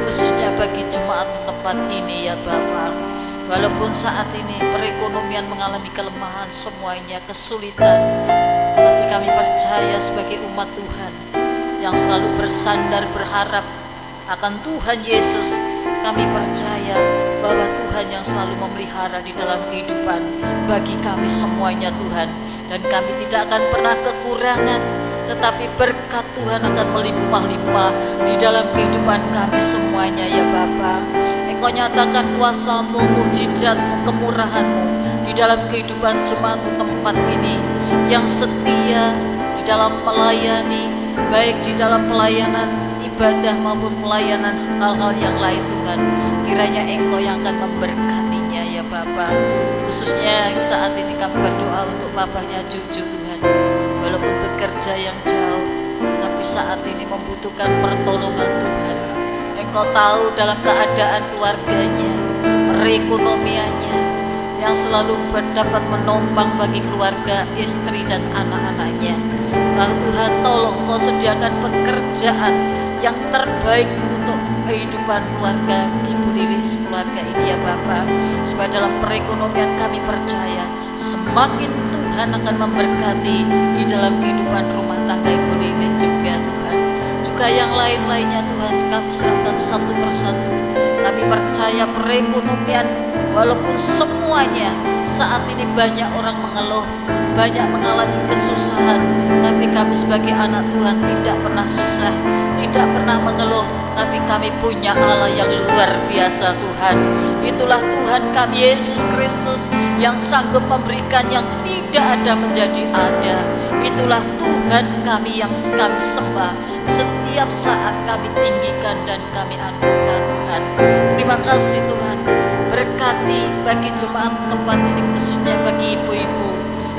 khususnya bagi jemaat tempat ini ya Bapa. Walaupun saat ini perekonomian mengalami kelemahan semuanya, kesulitan, tapi kami percaya sebagai umat Tuhan yang selalu bersandar berharap akan Tuhan Yesus, kami percaya bahwa Tuhan yang selalu memelihara di dalam kehidupan bagi kami semuanya Tuhan. Dan kami tidak akan pernah kekurangan, tetapi berkat Tuhan akan melimpah-limpah di dalam kehidupan kami semuanya ya Bapa. Engkau nyatakan kuasa-Mu, mujizat-Mu, kemurahan-Mu di dalam kehidupan jemaat tempat ini yang setia di dalam melayani, baik di dalam pelayanan ibadah maupun pelayanan hal-hal yang lain Tuhan. Kiranya Engkau yang akan memberkatinya ya Bapa. Khususnya saat ini kami berdoa untuk papahnya Juju Tuhan, walaupun bekerja yang jauh, tapi saat ini membutuhkan pertolongan Tuhan. Engkau tahu dalam keadaan keluarganya, perekonomiannya yang selalu dapat menopang bagi keluarga, istri dan anak-anaknya. Lalu Tuhan, tolong Kau sediakan pekerjaan yang terbaik untuk kehidupan keluarga Ibu Lili sekeluarga ini ya Bapa. Supaya dalam perekonomian kami percaya semakin Tuhan akan memberkati di dalam kehidupan rumah tangga Ibu Lili juga Tuhan. Juga yang lain-lainnya Tuhan, kami serahkan satu persatu. Kami percaya perekonomian, walaupun semuanya saat ini banyak orang mengeluh, banyak mengalami kesusahan, tapi kami sebagai anak Tuhan tidak pernah susah, tidak pernah mengeluh, tapi kami punya Allah yang luar biasa Tuhan. Itulah Tuhan kami Yesus Kristus yang sanggup memberikan yang tidak ada menjadi ada. Itulah Tuhan kami yang kami sembah. Setiap saat kami tinggikan dan kami agungkan Tuhan. Terima kasih Tuhan. Berkati bagi jemaat tempat ini, khususnya bagi ibu-ibu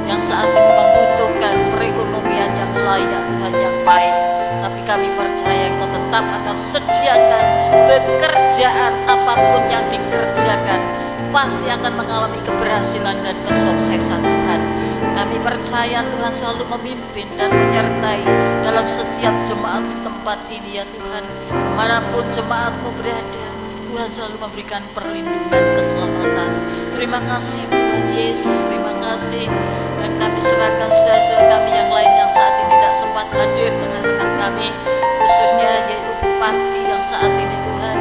yang saat ini membutuhkan perekonomian yang layak Tuhan, yang baik. Tapi kami percaya Engkau tetap akan sediakan pekerjaan apapun yang dikerjakan, pasti akan mengalami keberhasilan dan kesuksesan Tuhan. Kami percaya Tuhan selalu memimpin dan menyertai dalam setiap jemaat tempat ini ya Tuhan. Dimanapun jemaat-Mu berada, Tuhan selalu memberikan perlindungan, keselamatan. Terima kasih Tuhan Yesus, terima kasih. Dan kami serahkan saudara-saudara kami yang lain yang saat ini tidak sempat hadir tengah-tengah kami, khususnya yaitu Bupati yang saat ini Tuhan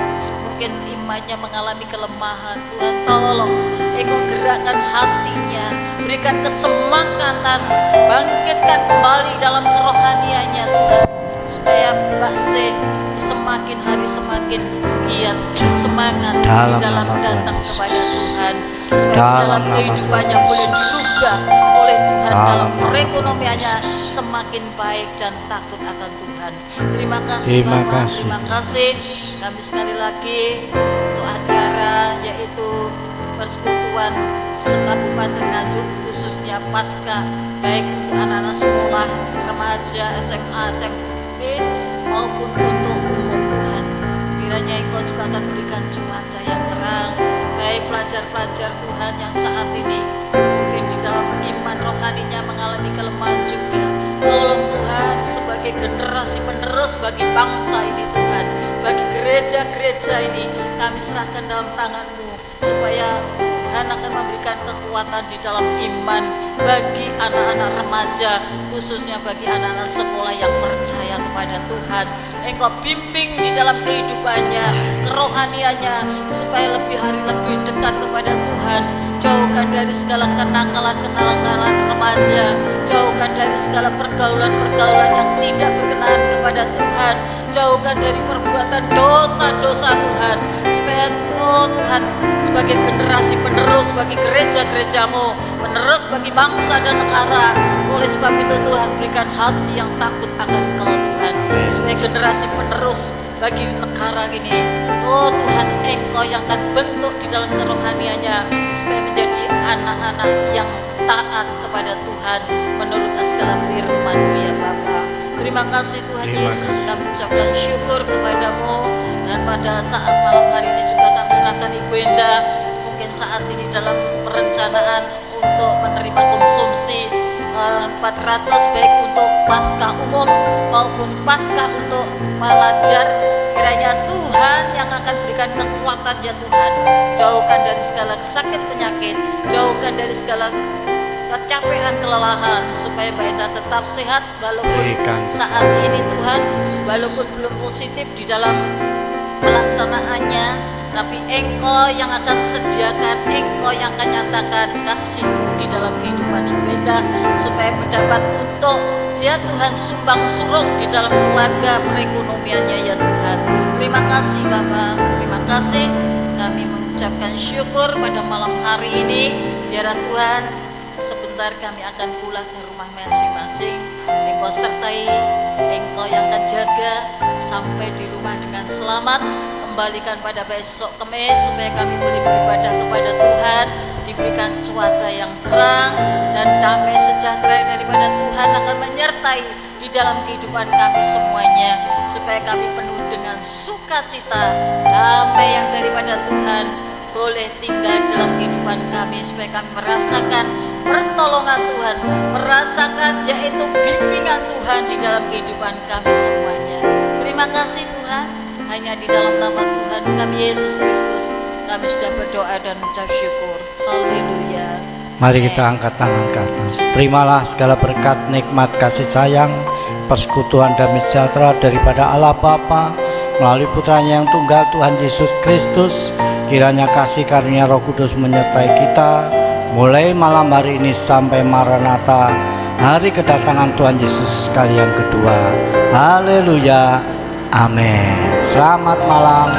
mungkin imannya mengalami kelemahan. Tuhan tolong Engkau gerakkan hatinya, berikan kesemangatan, bangkitkan kembali dalam kerohaniannya Tuhan, supaya Mbak C semakin hari semakin giat, semangat di dalam datang kepada Tuhan, supaya dalam kehidupannya boleh dirubah oleh Tuhan, dalam perekonomiannya semakin baik dan takut akan Tuhan. Terima kasih Bapak, terima kasih. Kami sekali lagi untuk acara yaitu persekutuan sekabupaten Nganjuk, khususnya pasca, baik untuk anak-anak sekolah, remaja, SMA, SMP maupun untuk umum Tuhan. Kiranya Engkau juga akan berikan cuaca yang terang, baik pelajar-pelajar Tuhan yang saat ini mungkin di dalam iman rohaninya mengalami kelemahan juga. Tolong Tuhan sebagai generasi penerus bagi bangsa ini Tuhan, bagi gereja-gereja ini kami serahkan dalam tangan-Mu, supaya Tuhan akan memberikan kekuatan di dalam iman bagi anak-anak remaja, khususnya bagi anak-anak sekolah yang percaya kepada Tuhan. Engkau bimbing di dalam kehidupannya, kerohaniannya, supaya lebih hari lebih dekat kepada Tuhan. Jauhkan dari segala kenakalan remaja, jauhkan dari segala pergaulan-pergaulan yang tidak berkenan kepada Tuhan, jauhkan dari perbuatan dosa-dosa Tuhan, supaya Tuhan sebagai generasi penerus bagi gereja-gerejamu, penerus bagi bangsa dan negara. Oleh sebab itu Tuhan, berikan hati yang takut akan Engkau Tuhan, supaya generasi penerus bagi negara ini. Oh Tuhan, Engkau yang akan bentuk di dalam kerohaniannya, supaya menjadi anak-anak yang taat kepada Tuhan menurut segala firman-Mu ya Bapa. Terima kasih Tuhan Yesus, kami ucapkan syukur kepadamu. Dan pada saat malam hari ini juga kami serahkan Ibu Enda, mungkin saat ini dalam perencanaan untuk menerima konsumsi 400 baik untuk Paskah umum maupun Paskah untuk pelajar. Kiranya Tuhan yang akan berikan kekuatan ya Tuhan. Jauhkan dari segala sakit penyakit, jauhkan dari segala kecapean, kelelahan, supaya Mbak Enda tetap sehat walaupun saat ini Tuhan, walaupun belum positif di dalam pelaksanaannya, tapi Engkau yang akan sediakan, Engkau yang akan nyatakan kasih di dalam kehidupan Ibu Enda, supaya mendapat untuk ya Tuhan sumbang surung di dalam keluarga perekonomiannya ya Tuhan. Terima kasih Bapak, terima kasih. Kami mengucapkan syukur pada malam hari ini. Biar Tuhan, sebentar kami akan pulang ke rumah masing-masing. Engkau sertai, Engkau yang akan jaga sampai di rumah dengan selamat. Kembalikan pada besok Kamis supaya kami boleh beribadah kepada Tuhan, diberikan cuaca yang terang dan damai sejahtera daripada Tuhan akan menyertai di dalam kehidupan kami semuanya, supaya kami penuh dengan sukacita, damai yang daripada Tuhan boleh tinggal dalam kehidupan kami, supaya kami merasakan pertolongan Tuhan, merasakan yaitu bimbingan Tuhan di dalam kehidupan kami semuanya. Terima kasih Tuhan, hanya di dalam nama Tuhan kami Yesus Kristus kami sudah berdoa dan mengucap syukur. Haleluya. Mari kita angkat tangan ke atas. Terimalah segala berkat, nikmat, kasih sayang, persekutuan damai sejahtera daripada Allah Bapa melalui putranya yang tunggal Tuhan Yesus Kristus. Kiranya kasih karunia Roh Kudus menyertai kita mulai malam hari ini sampai Maranatha, hari kedatangan Tuhan Yesus kali yang kedua. Haleluya. Amin. Selamat malam.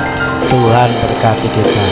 Tuhan berkati kita.